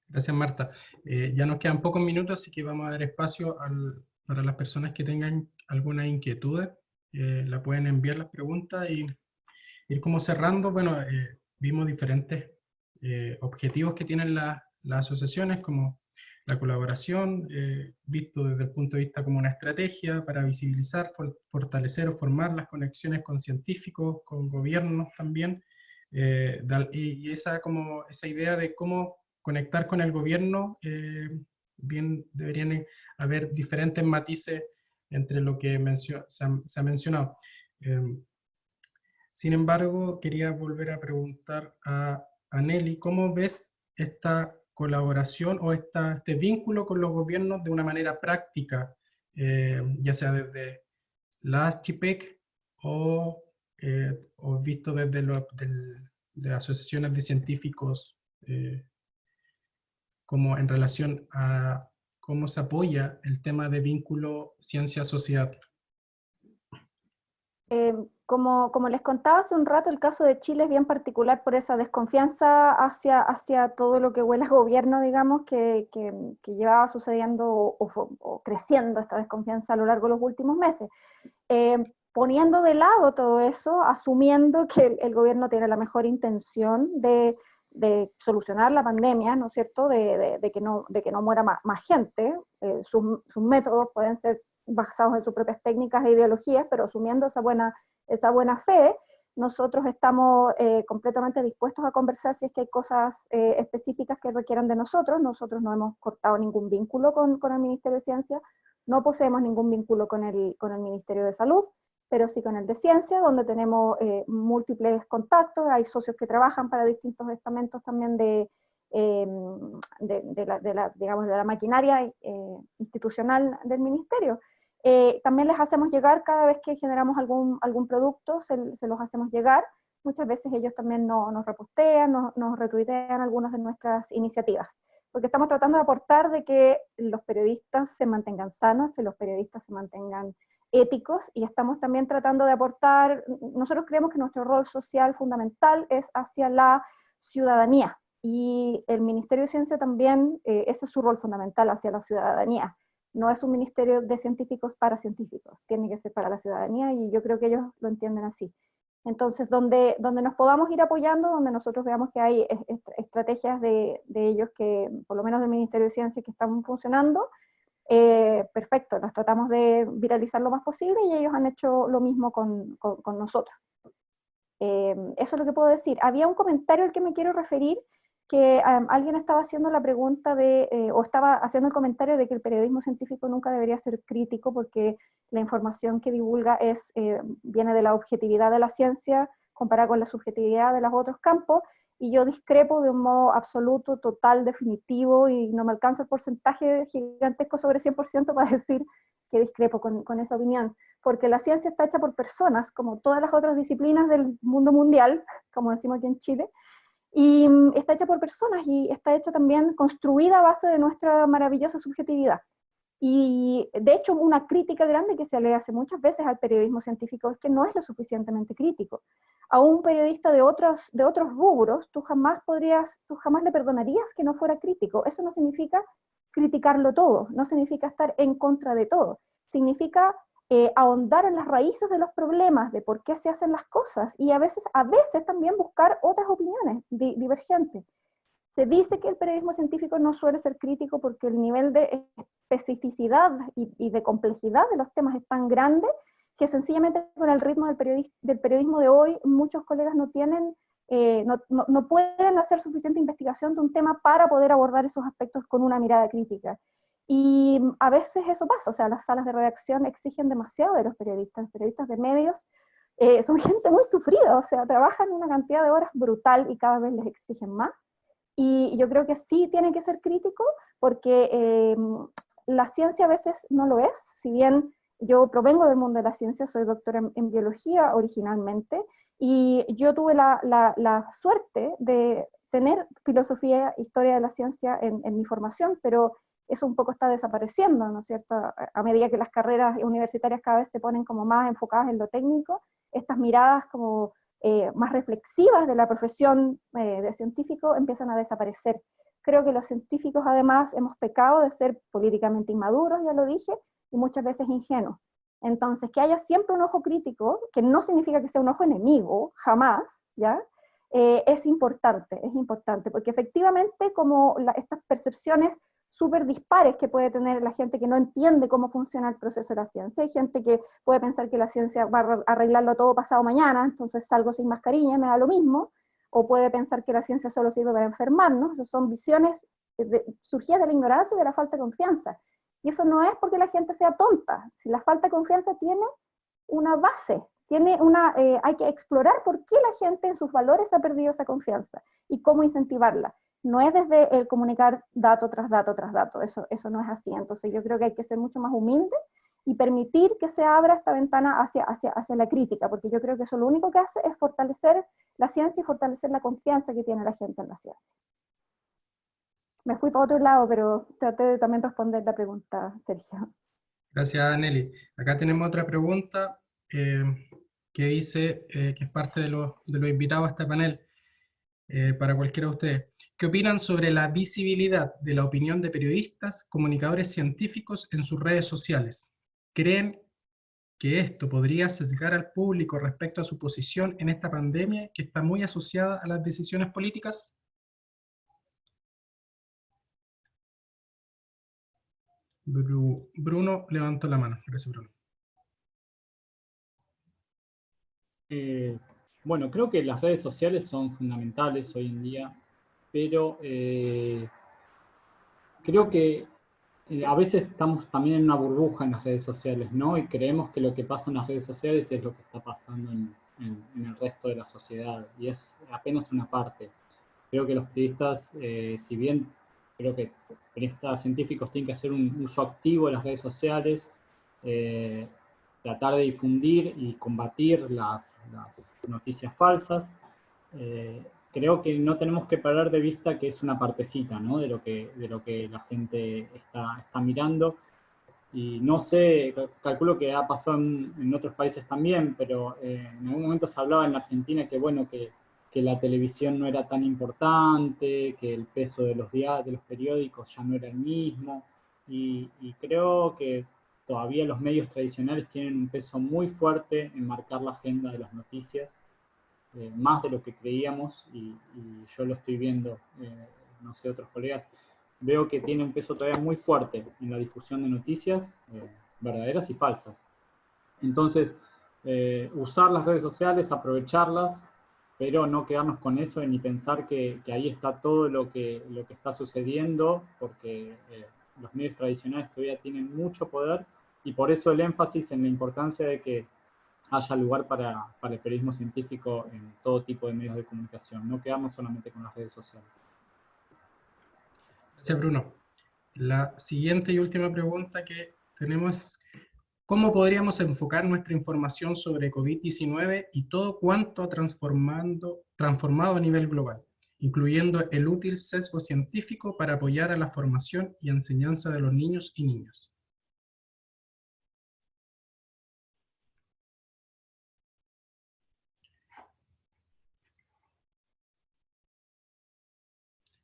Gracias, Marta. Ya nos quedan pocos minutos, así que vamos a dar espacio para las personas que tengan alguna inquietud. La pueden enviar las preguntas y ir como cerrando. Bueno, vimos diferentes objetivos que tienen las asociaciones, como la colaboración, visto desde el punto de vista como una estrategia para visibilizar, fortalecer o formar las conexiones con científicos, con gobiernos también, y esa idea de cómo conectar con el gobierno, bien deberían haber diferentes matices entre lo que se ha mencionado. Sin embargo, quería volver a preguntar a Nelly, ¿cómo ves esta colaboración o este vínculo con los gobiernos de una manera práctica, ya sea desde la ASCHIPEC o visto desde de asociaciones de científicos, como en relación a cómo se apoya el tema de vínculo ciencia-sociedad? Como les contaba hace un rato, el caso de Chile es bien particular por esa desconfianza hacia todo lo que huele a gobierno, digamos, que llevaba sucediendo o creciendo esta desconfianza a lo largo de los últimos meses. Poniendo de lado todo eso, asumiendo que el gobierno tiene la mejor intención de solucionar la pandemia, ¿no es cierto?, de que no muera más gente. Sus métodos pueden ser basados en sus propias técnicas e ideologías, pero asumiendo esa buena fe, nosotros estamos completamente dispuestos a conversar si es que hay cosas específicas que requieran de nosotros. Nosotros no hemos cortado ningún vínculo con el Ministerio de Ciencia, no poseemos ningún vínculo con el Ministerio de Salud, pero sí con el de Ciencia, donde tenemos múltiples contactos. Hay socios que trabajan para distintos estamentos también de la maquinaria institucional del Ministerio. También les hacemos llegar, cada vez que generamos algún producto, se los hacemos llegar. Muchas veces ellos también nos repostean, nos retuitean algunas de nuestras iniciativas, porque estamos tratando de aportar de que los periodistas se mantengan sanos, que los periodistas se mantengan éticos, y estamos también tratando de aportar. Nosotros creemos que nuestro rol social fundamental es hacia la ciudadanía, y el Ministerio de Ciencia también, ese es su rol fundamental, hacia la ciudadanía. No es un ministerio de científicos para científicos, tiene que ser para la ciudadanía, y yo creo que ellos lo entienden así. Entonces, donde nos podamos ir apoyando, donde nosotros veamos que hay estrategias de ellos, que por lo menos del Ministerio de Ciencia, que están funcionando, perfecto, las tratamos de viralizar lo más posible, y ellos han hecho lo mismo con nosotros. Eso es lo que puedo decir. Había un comentario al que me quiero referir, que alguien estaba haciendo la pregunta o estaba haciendo el comentario de que el periodismo científico nunca debería ser crítico porque la información que divulga viene de la objetividad de la ciencia comparada con la subjetividad de los otros campos, y yo discrepo de un modo absoluto, total, definitivo, y no me alcanza el porcentaje gigantesco sobre 100% para decir que discrepo con esa opinión, porque la ciencia está hecha por personas, como todas las otras disciplinas del mundo mundial, como decimos aquí en Chile, y está hecha por personas y está hecha también, construida a base de nuestra maravillosa subjetividad. Y de hecho una crítica grande que se le hace muchas veces al periodismo científico es que no es lo suficientemente crítico. A un periodista de otros rubros, tú jamás le perdonarías que no fuera crítico. Eso no significa criticarlo todo, no significa estar en contra de todo. Significa ahondar en las raíces de los problemas, de por qué se hacen las cosas, y a veces también buscar otras opiniones divergentes. Se dice que el periodismo científico no suele ser crítico porque el nivel de especificidad y de complejidad de los temas es tan grande que sencillamente con el ritmo del periodismo de hoy, muchos colegas no pueden hacer suficiente investigación de un tema para poder abordar esos aspectos con una mirada crítica. Y a veces eso pasa, o sea, las salas de redacción exigen demasiado de los periodistas de medios son gente muy sufrida, o sea, trabajan una cantidad de horas brutal y cada vez les exigen más. Y yo creo que sí tiene que ser crítico porque la ciencia a veces no lo es, si bien yo provengo del mundo de la ciencia, soy doctora en biología originalmente, y yo tuve la suerte de tener filosofía e historia de la ciencia en mi formación, pero eso un poco está desapareciendo, ¿no es cierto? A medida que las carreras universitarias cada vez se ponen como más enfocadas en lo técnico, estas miradas como más reflexivas de la profesión de científico empiezan a desaparecer. Creo que los científicos además hemos pecado de ser políticamente inmaduros, ya lo dije, y muchas veces ingenuos. Entonces, que haya siempre un ojo crítico, que no significa que sea un ojo enemigo, jamás, ¿ya? Es importante, porque efectivamente como estas percepciones súper dispares que puede tener la gente que no entiende cómo funciona el proceso de la ciencia. Hay gente que puede pensar que la ciencia va a arreglarlo todo pasado mañana, entonces salgo sin mascarilla, me da lo mismo, o puede pensar que la ciencia solo sirve para enfermarnos. Esas son visiones surgidas de la ignorancia y de la falta de confianza. Y eso no es porque la gente sea tonta. Si la falta de confianza tiene una base, hay que explorar por qué la gente en sus valores ha perdido esa confianza y cómo incentivarla. No es desde el comunicar dato tras dato tras dato, eso no es así. Entonces yo creo que hay que ser mucho más humilde y permitir que se abra esta ventana hacia la crítica, porque yo creo que eso lo único que hace es fortalecer la ciencia y fortalecer la confianza que tiene la gente en la ciencia. Me fui para otro lado, pero traté de también responder la pregunta, Sergio. Gracias, Nelly. Acá tenemos otra pregunta que dice, que es parte de los invitados a este panel, para cualquiera de ustedes. ¿Qué opinan sobre la visibilidad de la opinión de periodistas, comunicadores científicos en sus redes sociales? ¿Creen que esto podría sesgar al público respecto a su posición en esta pandemia que está muy asociada a las decisiones políticas? Bruno levantó la mano. Gracias, Bruno. Bueno, creo que las redes sociales son fundamentales hoy en día, pero creo que a veces estamos también en una burbuja en las redes sociales, ¿no? Y creemos que lo que pasa en las redes sociales es lo que está pasando en el resto de la sociedad, y es apenas una parte. Creo que los periodistas, si bien creo que periodistas científicos tienen que hacer un uso activo de las redes sociales, tratar de difundir y combatir las noticias falsas, creo que no tenemos que perder de vista que es una partecita, ¿no? de lo que la gente está mirando. Y no sé, calculo que ha pasado en otros países también, pero en algún momento se hablaba en la Argentina que, bueno, que la televisión no era tan importante, que el peso de los periódicos ya no era el mismo, y creo que todavía los medios tradicionales tienen un peso muy fuerte en marcar la agenda de las noticias, más de lo que creíamos, y yo lo estoy viendo, no sé, otros colegas, veo que tiene un peso todavía muy fuerte en la difusión de noticias verdaderas y falsas. Entonces, usar las redes sociales, aprovecharlas, pero no quedarnos con eso ni pensar que ahí está todo lo que está sucediendo, porque los medios tradicionales todavía tienen mucho poder, y por eso el énfasis en la importancia de que haya lugar para el periodismo científico en todo tipo de medios de comunicación, no quedarnos solamente con las redes sociales. Gracias, Bruno. La siguiente y última pregunta que tenemos es: ¿cómo podríamos enfocar nuestra información sobre COVID-19 y todo cuanto ha transformado a nivel global, incluyendo el útil sesgo científico para apoyar a la formación y enseñanza de los niños y niñas?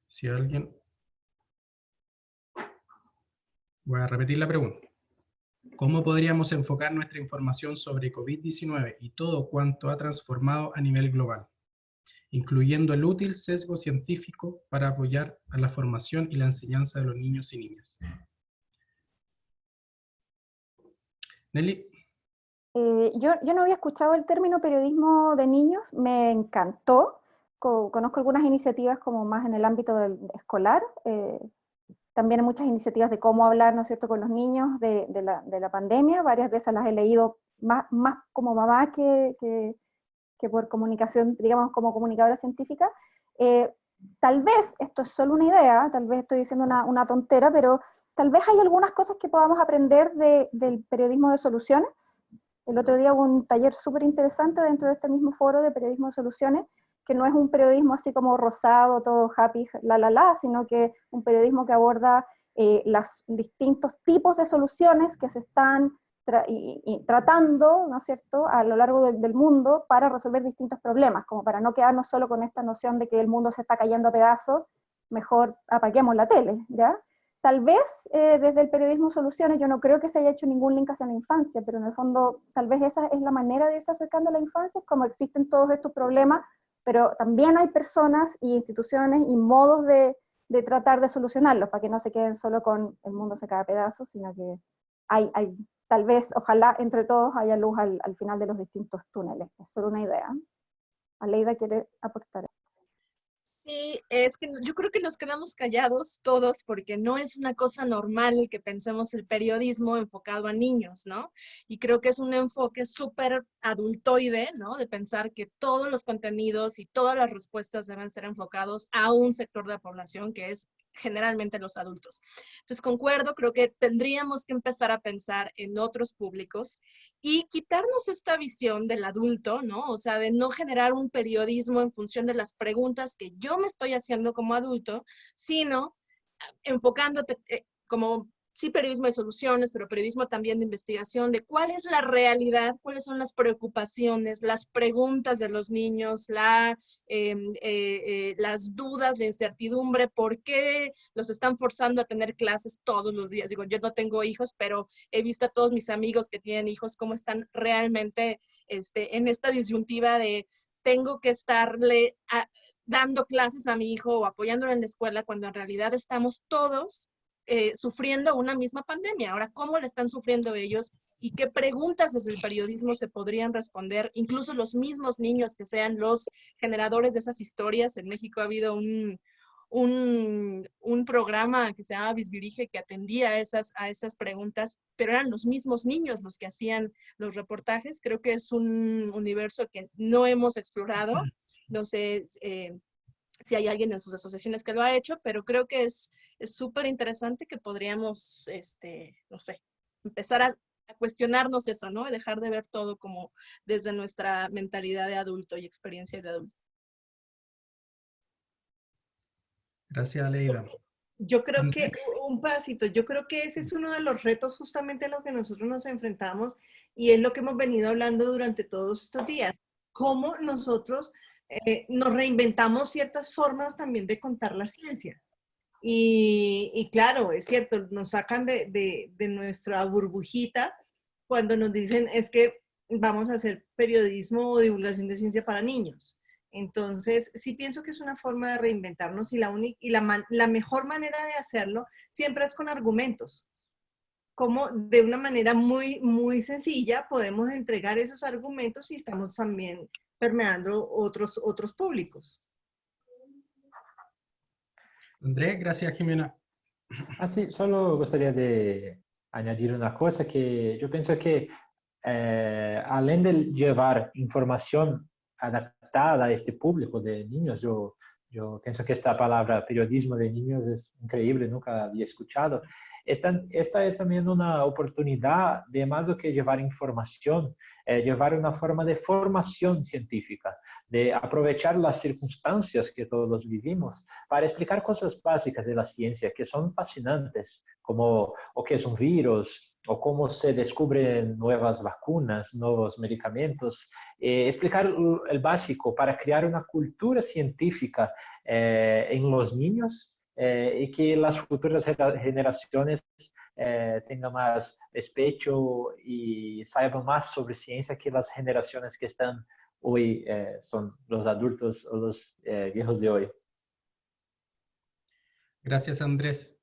Si alguien... Voy a repetir la pregunta. ¿Cómo podríamos enfocar nuestra información sobre COVID-19 y todo cuanto ha transformado a nivel global, incluyendo el útil sesgo científico para apoyar a la formación y la enseñanza de los niños y niñas? Nelly. Yo no había escuchado el término periodismo de niños, me encantó. Conozco algunas iniciativas como más en el ámbito escolar, también hay muchas iniciativas de cómo hablar, ¿no es cierto?, con los niños de la pandemia. Varias de esas las he leído más como mamá que por comunicación, digamos, como comunicadora científica. Tal vez, esto es solo una idea, tal vez estoy diciendo una tontera, pero tal vez hay algunas cosas que podamos aprender del periodismo de soluciones. El otro día hubo un taller súper interesante dentro de este mismo foro de periodismo de soluciones, que no es un periodismo así como rosado, todo happy, sino que un periodismo que aborda los distintos tipos de soluciones que se están tratando, ¿no es cierto?, a lo largo del mundo para resolver distintos problemas, como para no quedarnos solo con esta noción de que el mundo se está cayendo a pedazos, mejor apaguemos la tele, ¿ya? Tal vez desde el periodismo soluciones, yo no creo que se haya hecho ningún link hacia la infancia, pero en el fondo tal vez esa es la manera de irse acercando a la infancia, es como existen todos estos problemas, pero también hay personas y instituciones y modos de tratar de solucionarlos, para que no se queden solo con el mundo se cae a pedazos, sino que hay tal vez, ojalá entre todos haya luz al final de los distintos túneles. Es solo una idea. Aleida quiere aportar. Sí, es que yo creo que nos quedamos callados todos porque no es una cosa normal que pensemos el periodismo enfocado a niños, ¿no? Y creo que es un enfoque súper adultoide, ¿no? De pensar que todos los contenidos y todas las respuestas deben ser enfocados a un sector de la población que es generalmente los adultos. Entonces, concuerdo, creo que tendríamos que empezar a pensar en otros públicos y quitarnos esta visión del adulto, ¿no? O sea, de no generar un periodismo en función de las preguntas que yo me estoy haciendo como adulto, sino enfocándote como, sí, periodismo de soluciones, pero periodismo también de investigación, de cuál es la realidad, cuáles son las preocupaciones, las preguntas de los niños, las dudas, la incertidumbre, por qué los están forzando a tener clases todos los días. Digo, yo no tengo hijos, pero he visto a todos mis amigos que tienen hijos cómo están realmente en esta disyuntiva de tengo que estarle dando clases a mi hijo o apoyándolo en la escuela, cuando en realidad estamos todos sufriendo una misma pandemia. Ahora, ¿cómo le están sufriendo ellos? ¿Y qué preguntas desde el periodismo se podrían responder? Incluso los mismos niños que sean los generadores de esas historias. En México ha habido un programa que se llama Visvirige que atendía a esas preguntas, pero eran los mismos niños los que hacían los reportajes. Creo que es un universo que no hemos explorado. No sé si hay alguien en sus asociaciones que lo ha hecho, pero creo que es súper interesante que podríamos, no sé, empezar a cuestionarnos eso, ¿no? Y dejar de ver todo como desde nuestra mentalidad de adulto y experiencia de adulto. Gracias, Aleida. Yo creo que, un pedacito, yo creo que ese es uno de los retos justamente a los que nosotros nos enfrentamos y es lo que hemos venido hablando durante todos estos días. Cómo nosotros nos reinventamos ciertas formas también de contar la ciencia. Y claro, es cierto, nos sacan de nuestra burbujita cuando nos dicen es que vamos a hacer periodismo o divulgación de ciencia para niños. Entonces, sí pienso que es una forma de reinventarnos y la mejor manera de hacerlo siempre es con argumentos. Como de una manera muy, muy sencilla podemos entregar esos argumentos y estamos también permeando otros públicos. Andrés, gracias, Jimena. Sí, solo gustaría de añadir una cosa que yo pienso que além de llevar información adaptada a este público de niños, yo pienso que esta palabra periodismo de niños es increíble, nunca había escuchado. Esta es también una oportunidad de más do que llevar información, llevar una forma de formación científica, de aprovechar las circunstancias que todos vivimos para explicar cosas básicas de la ciencia que son fascinantes, como o qué es un virus, o cómo se descubren nuevas vacunas, nuevos medicamentos, explicar el básico para crear una cultura científica en los niños y que las futuras generaciones tengan más despecho y sepan más sobre ciencia que las generaciones que están hoy, son los adultos o los viejos de hoy. Gracias, Andrés.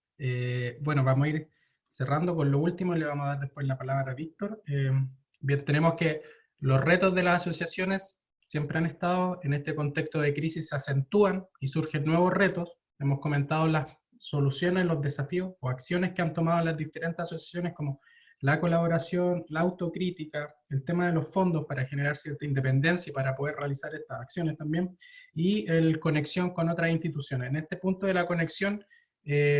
Bueno, vamos a ir cerrando con lo último, le vamos a dar después la palabra a Víctor. Bien, tenemos que los retos de las asociaciones siempre han estado en este contexto de crisis, se acentúan y surgen nuevos retos. Hemos comentado las soluciones, los desafíos o acciones que han tomado las diferentes asociaciones, como la colaboración, la autocrítica, el tema de los fondos para generar cierta independencia y para poder realizar estas acciones también, y el conexión con otras instituciones. En este punto de la conexión,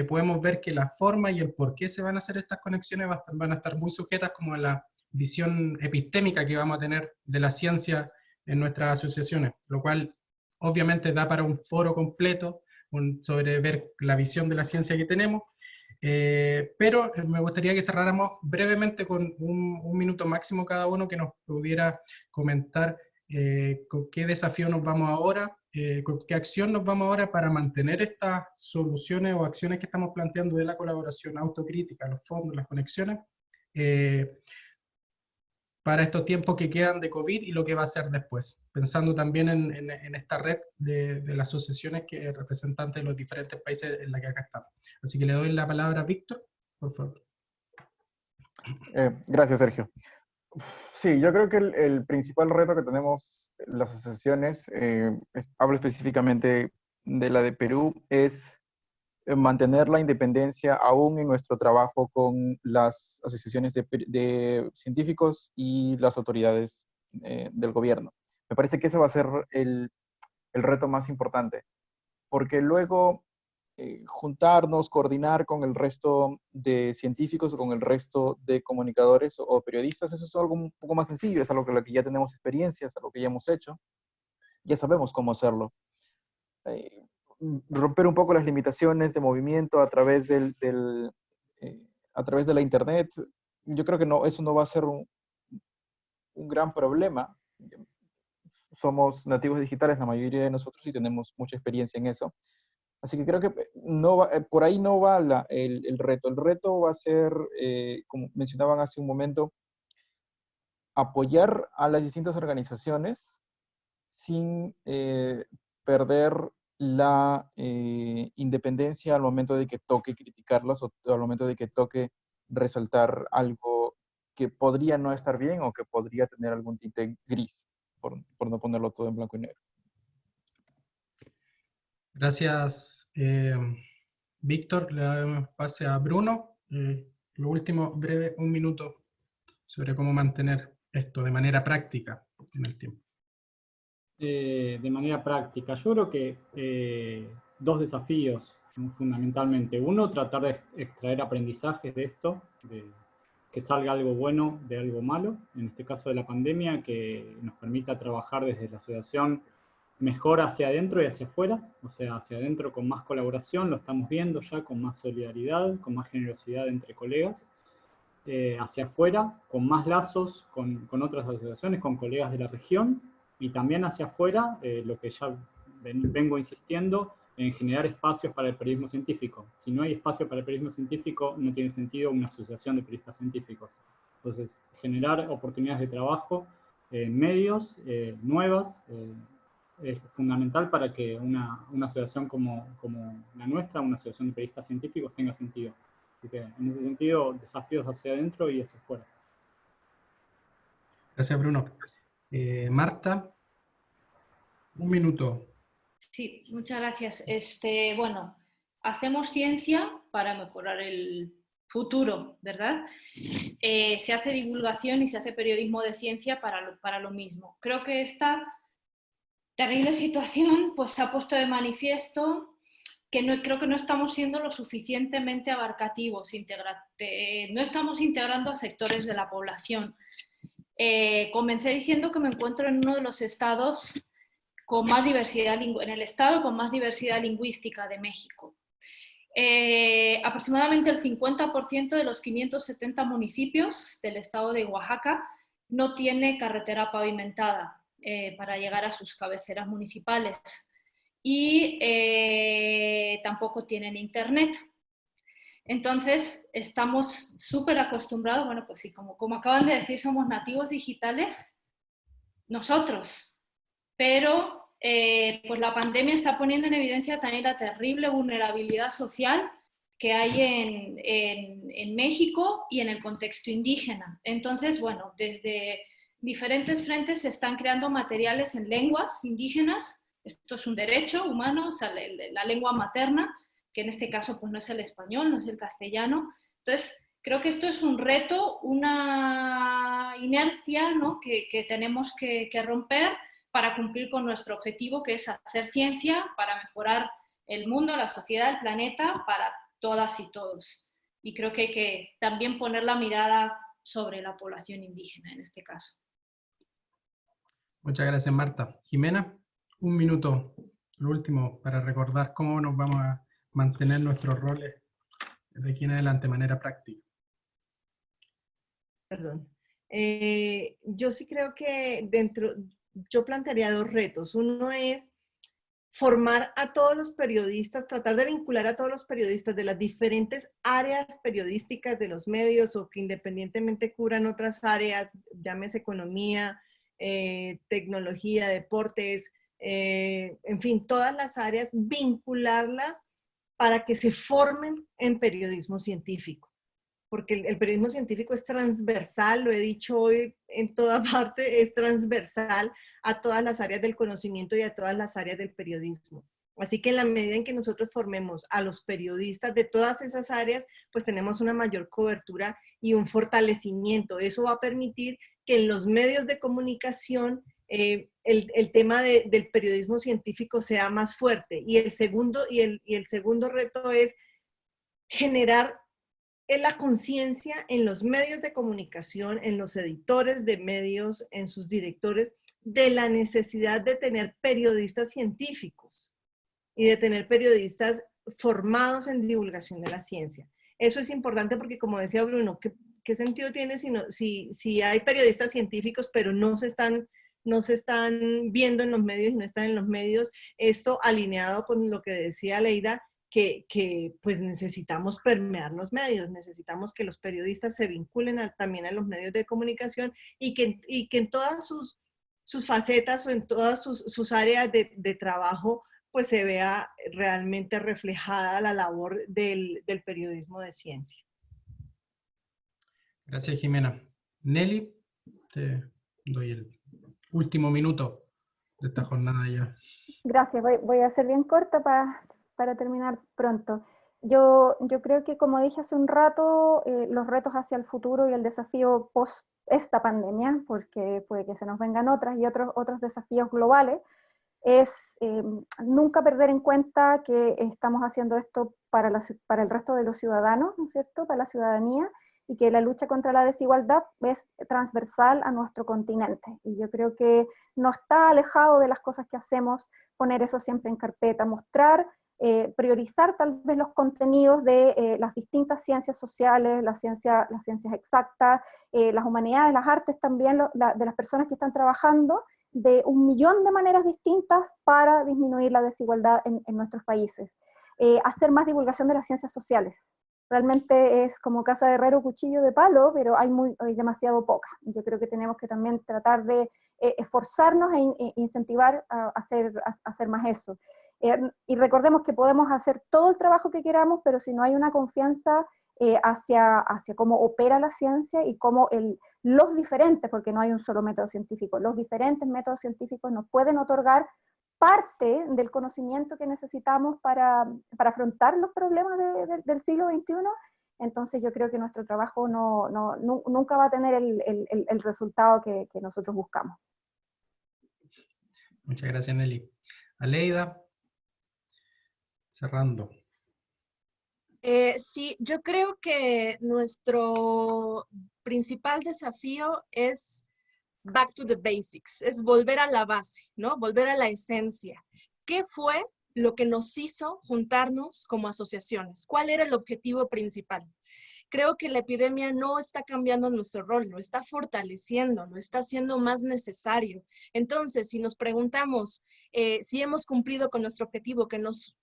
podemos ver que la forma y el por qué se van a hacer estas conexiones van a estar muy sujetas como a la visión epistémica que vamos a tener de la ciencia en nuestras asociaciones, lo cual obviamente da para un foro completo sobre ver la visión de la ciencia que tenemos, pero me gustaría que cerráramos brevemente con un minuto máximo cada uno que nos pudiera comentar con qué desafío nos vamos ahora, con qué acción nos vamos ahora para mantener estas soluciones o acciones que estamos planteando de la colaboración autocrítica, los fondos, las conexiones, para estos tiempos que quedan de COVID y lo que va a ser después, pensando también en esta red de las asociaciones que representantes de los diferentes países en la que acá estamos. Así que le doy la palabra a Víctor, por favor. Gracias, Sergio. Sí, yo creo que el principal reto que tenemos las asociaciones, hablo específicamente de la de Perú, es mantener la independencia aún en nuestro trabajo con las asociaciones de científicos y las autoridades del gobierno. Me parece que ese va a ser el reto más importante, porque luego juntarnos, coordinar con el resto de científicos o con el resto de comunicadores o periodistas, eso es algo un poco más sencillo, es algo que lo que ya tenemos experiencia, es algo que ya hemos hecho, ya sabemos cómo hacerlo. Romper un poco las limitaciones de movimiento a través a través de la internet, yo creo que no, eso no va a ser un gran problema. Somos nativos digitales, la mayoría de nosotros, y tenemos mucha experiencia en eso. Así que creo que no va, por ahí no va el reto. El reto va a ser, como mencionaban hace un momento, apoyar a las distintas organizaciones sin perder la independencia al momento de que toque criticarlas o al momento de que toque resaltar algo que podría no estar bien o que podría tener algún tinte gris, por no ponerlo todo en blanco y negro. Gracias, Víctor. Le damos pase a Bruno. Lo último, breve, un minuto, sobre cómo mantener esto de manera práctica en el tiempo. De manera práctica, yo creo que dos desafíos fundamentalmente. Uno, tratar de extraer aprendizajes de esto, de que salga algo bueno de algo malo, en este caso de la pandemia, que nos permita trabajar desde la asociación mejor hacia adentro y hacia afuera, o sea, hacia adentro con más colaboración, lo estamos viendo ya, con más solidaridad, con más generosidad entre colegas, hacia afuera, con más lazos con otras asociaciones, con colegas de la región, y también hacia afuera, lo que ya vengo insistiendo, en generar espacios para el periodismo científico. Si no hay espacio para el periodismo científico, no tiene sentido una asociación de periodistas científicos. Entonces, generar oportunidades de trabajo en medios, nuevas, es fundamental para que una asociación como la nuestra, una asociación de periodistas científicos, tenga sentido. Así que, en ese sentido, desafíos hacia adentro y hacia afuera. Gracias, Bruno. Marta. Un minuto. Sí, muchas gracias. Bueno, hacemos ciencia para mejorar el futuro, ¿verdad? Se hace divulgación y se hace periodismo de ciencia para lo mismo. Creo que esta terrible situación pues, se ha puesto de manifiesto que creo que no estamos siendo lo suficientemente abarcativos, no estamos integrando a sectores de la población. Comencé diciendo que me encuentro en uno de los estados con más diversidad, en el estado con más diversidad lingüística de México. Aproximadamente el 50% de los 570 municipios del estado de Oaxaca no tiene carretera pavimentada para llegar a sus cabeceras municipales y tampoco tienen internet. Entonces, estamos súper acostumbrados, bueno, pues sí, como acaban de decir, somos nativos digitales nosotros, pero pues la pandemia está poniendo en evidencia también la terrible vulnerabilidad social que hay en México y en el contexto indígena. Entonces, bueno, desde diferentes frentes se están creando materiales en lenguas indígenas. Esto es un derecho humano, o sea, la lengua materna, que en este caso pues no es el español, no es el castellano. Entonces, creo que esto es un reto, una inercia, ¿no? que tenemos que romper para cumplir con nuestro objetivo, que es hacer ciencia para mejorar el mundo, la sociedad, el planeta, para todas y todos. Y creo que hay que también poner la mirada sobre la población indígena en este caso. Muchas gracias, Marta. Jimena, un minuto, lo último, para recordar cómo nos vamos a mantener nuestros roles de aquí en adelante de manera práctica. Perdón. Yo sí creo que yo plantearía dos retos. Uno es formar a todos los periodistas, tratar de vincular a todos los periodistas de las diferentes áreas periodísticas de los medios o que independientemente cubran otras áreas, llámese economía, tecnología, deportes, en fin, todas las áreas, vincularlas para que se formen en periodismo científico. Porque el periodismo científico es transversal, lo he dicho hoy en toda parte, es transversal a todas las áreas del conocimiento y a todas las áreas del periodismo. Así que en la medida en que nosotros formemos a los periodistas de todas esas áreas, pues tenemos una mayor cobertura y un fortalecimiento. Eso va a permitir que en los medios de comunicación el tema del periodismo científico sea más fuerte. Y el segundo reto es generar la conciencia en los medios de comunicación, en los editores de medios, en sus directores, de la necesidad de tener periodistas científicos y de tener periodistas formados en divulgación de la ciencia. Eso es importante porque, como decía Bruno, ¿qué sentido tiene si hay periodistas científicos pero no se están viendo en los medios y no están en los medios? Esto alineado con lo que decía Leida, que pues necesitamos permear los medios, necesitamos que los periodistas se vinculen también a los medios de comunicación y que en todas sus facetas o en todas sus áreas de trabajo pues se vea realmente reflejada la labor del periodismo de ciencia. Gracias, Jimena. Nelly, te doy el último minuto de esta jornada ya. Gracias, voy a ser bien corta para terminar pronto. Yo creo que, como dije hace un rato, los retos hacia el futuro y el desafío post esta pandemia, porque puede que se nos vengan otras y otros desafíos globales, es nunca perder en cuenta que estamos haciendo esto para el resto de los ciudadanos, ¿no es cierto?, para la ciudadanía, y que la lucha contra la desigualdad es transversal a nuestro continente. Y yo creo que no está alejado de las cosas que hacemos poner eso siempre en carpeta, mostrar, priorizar tal vez los contenidos de las distintas ciencias sociales, las ciencias exactas, las humanidades, las artes también, de las personas que están trabajando de 1.000.000 de maneras distintas para disminuir la desigualdad en nuestros países. Hacer más divulgación de las ciencias sociales. Realmente es como casa de herrero, cuchillo de palo, pero hay demasiado poca. Yo creo que tenemos que también tratar de esforzarnos e incentivar a hacer más eso. Y recordemos que podemos hacer todo el trabajo que queramos, pero si no hay una confianza hacia cómo opera la ciencia y cómo los diferentes, porque no hay un solo método científico, los diferentes métodos científicos nos pueden otorgar parte del conocimiento que necesitamos para afrontar los problemas del siglo XXI. Entonces yo creo que nuestro trabajo nunca va a tener el resultado que nosotros buscamos. Muchas gracias, Nelly. Aleida, cerrando. Sí, yo creo que nuestro principal desafío es back to the basics, es volver a la base, ¿no? Volver a la esencia. ¿Qué fue lo que nos hizo juntarnos como asociaciones? ¿Cuál era el objetivo principal? Creo que la epidemia no está cambiando nuestro rol, lo está fortaleciendo, lo está haciendo más necesario. Entonces, si nos preguntamos si hemos cumplido con nuestro objetivo que nos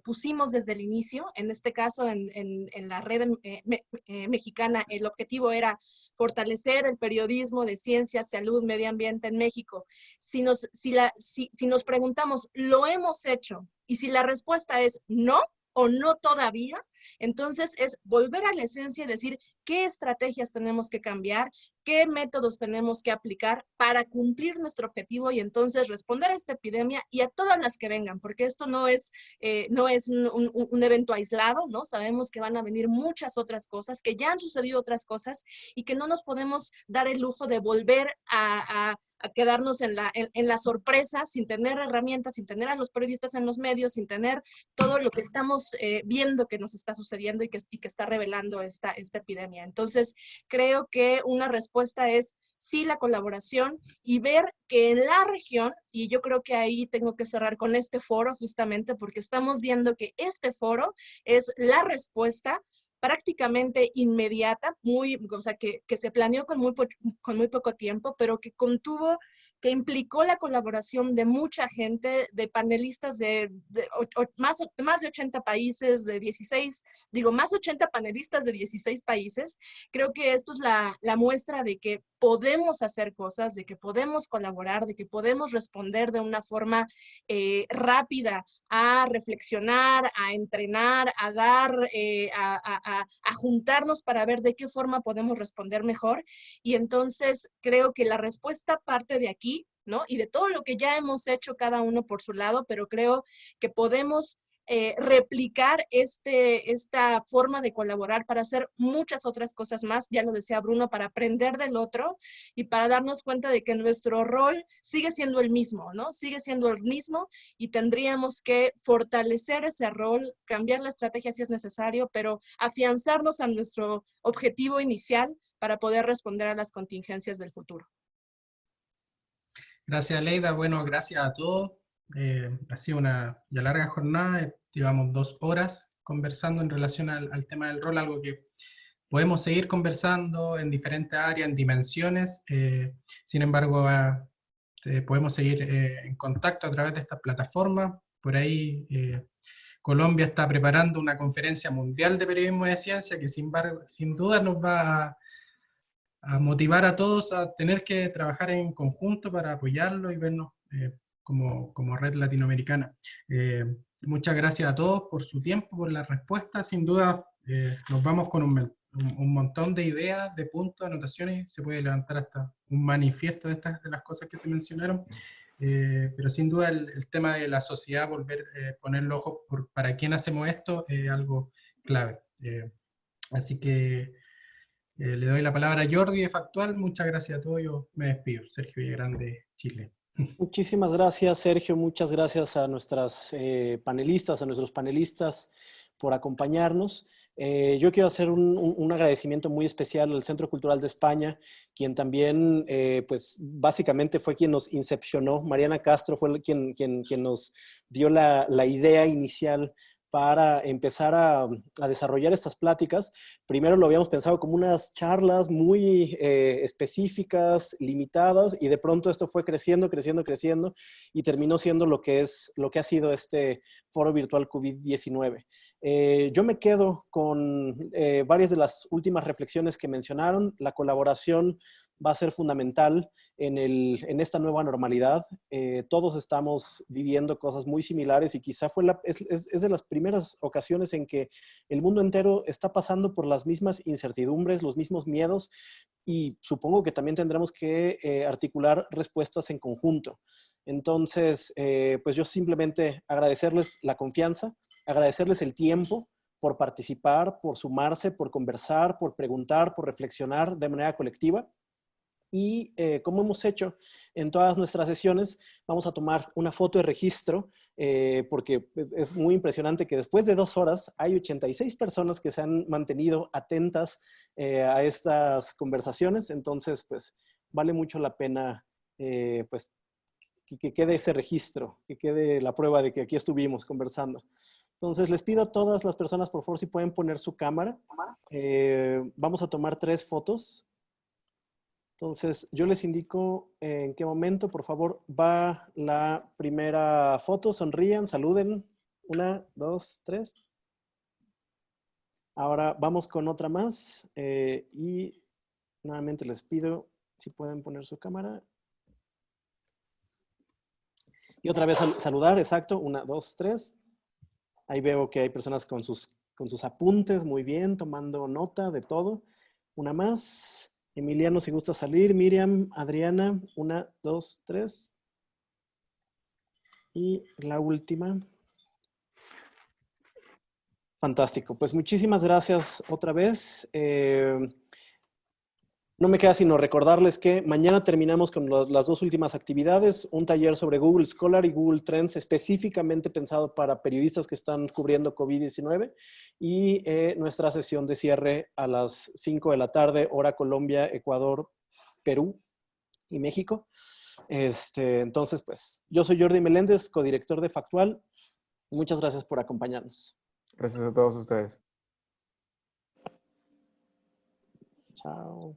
pusimos desde el inicio, en este caso en la red mexicana, el objetivo era fortalecer el periodismo de ciencia, salud, medio ambiente en México. Si nos preguntamos, ¿lo hemos hecho? Y si la respuesta es no, o no todavía, entonces es volver a la esencia y decir qué estrategias tenemos que cambiar, qué métodos tenemos que aplicar para cumplir nuestro objetivo y entonces responder a esta epidemia y a todas las que vengan, porque esto no es un evento aislado, ¿no? Sabemos que van a venir muchas otras cosas, que ya han sucedido otras cosas y que no nos podemos dar el lujo de volver a quedarnos en la sorpresa, sin tener herramientas, sin tener a los periodistas en los medios, sin tener todo lo que estamos viendo que nos está sucediendo y que está revelando esta epidemia. Entonces, creo que una respuesta es sí la colaboración y ver que en la región, y yo creo que ahí tengo que cerrar con este foro justamente porque estamos viendo que este foro es la respuesta prácticamente inmediata, o sea, que se planeó con muy poco tiempo, pero que implicó la colaboración de mucha gente, de panelistas más de 80 países, más de 80 panelistas de 16 países. Creo que esto es la muestra de que podemos hacer cosas, de que podemos colaborar, de que podemos responder de una forma rápida a reflexionar, a entrenar, a dar, a juntarnos para ver de qué forma podemos responder mejor. Y entonces creo que la respuesta parte de aquí, ¿no? Y de todo lo que ya hemos hecho cada uno por su lado, pero creo que podemos replicar esta forma de colaborar para hacer muchas otras cosas más, ya lo decía Bruno, para aprender del otro y para darnos cuenta de que nuestro rol sigue siendo el mismo, ¿no? Sigue siendo el mismo y tendríamos que fortalecer ese rol, cambiar la estrategia si es necesario, pero afianzarnos a nuestro objetivo inicial para poder responder a las contingencias del futuro. Gracias, Leida. Bueno, gracias a todos. Ha sido una ya larga jornada, llevamos 2 horas conversando en relación al tema del rol, algo que podemos seguir conversando en diferentes áreas, en dimensiones. Sin embargo, podemos seguir en contacto a través de esta plataforma. Por ahí Colombia está preparando una conferencia mundial de periodismo de ciencia que sin duda nos va a motivar a todos a tener que trabajar en conjunto para apoyarlo y vernos como red latinoamericana. Muchas gracias a todos por su tiempo, por la respuesta. Sin duda nos vamos con un montón de ideas, de puntos, anotaciones. Se puede levantar hasta un manifiesto de las cosas que se mencionaron. Pero sin duda el tema de la sociedad, poner los ojos para quién hacemos esto, es algo clave. Así que le doy la palabra a Jordi de Factual. Muchas gracias a todos. Yo me despido. Sergio Villagrán de Chile. Muchísimas gracias, Sergio. Muchas gracias a nuestras panelistas, a nuestros panelistas por acompañarnos. Yo quiero hacer un agradecimiento muy especial al Centro Cultural de España, quien también, pues, básicamente fue quien nos incepcionó. Mariana Castro fue quien nos dio la idea inicial para empezar a desarrollar estas pláticas. Primero lo habíamos pensado como unas charlas muy específicas, limitadas, y de pronto esto fue creciendo y terminó siendo lo que ha sido este foro virtual COVID-19. Yo me quedo con varias de las últimas reflexiones que mencionaron. La colaboración va a ser fundamental. en esta nueva normalidad. Todos estamos viviendo cosas muy similares y quizá es de las primeras ocasiones en que el mundo entero está pasando por las mismas incertidumbres, los mismos miedos, y supongo que también tendremos que articular respuestas en conjunto. Entonces, pues yo simplemente agradecerles la confianza, agradecerles el tiempo por participar, por sumarse, por conversar, por preguntar, por reflexionar de manera colectiva. Y como hemos hecho en todas nuestras sesiones, vamos a tomar una foto de registro, porque es muy impresionante que después de 2 horas hay 86 personas que se han mantenido atentas a estas conversaciones. Entonces, pues vale mucho la pena pues, que quede ese registro, que quede la prueba de que aquí estuvimos conversando. Entonces, les pido a todas las personas, por favor, si pueden poner su cámara. Vamos a tomar 3 fotos. Entonces, yo les indico en qué momento, por favor, va la primera foto. Sonrían, saluden. 1, 2, 3. Ahora vamos con otra más. Y nuevamente les pido si pueden poner su cámara. Y otra vez saludar, exacto. 1, 2, 3. Ahí veo que hay personas con sus apuntes, muy bien, tomando nota de todo. Una más. Emiliano, si gusta salir. Miriam, Adriana. 1, 2, 3. Y la última. Fantástico. Pues muchísimas gracias otra vez. No me queda sino recordarles que mañana terminamos con las 2 últimas actividades, un taller sobre Google Scholar y Google Trends específicamente pensado para periodistas que están cubriendo COVID-19 y nuestra sesión de cierre a las 5 de la tarde, hora Colombia, Ecuador, Perú y México. Entonces, pues, yo soy Jordi Meléndez, codirector de Factual. Muchas gracias por acompañarnos. Gracias a todos ustedes. Chao.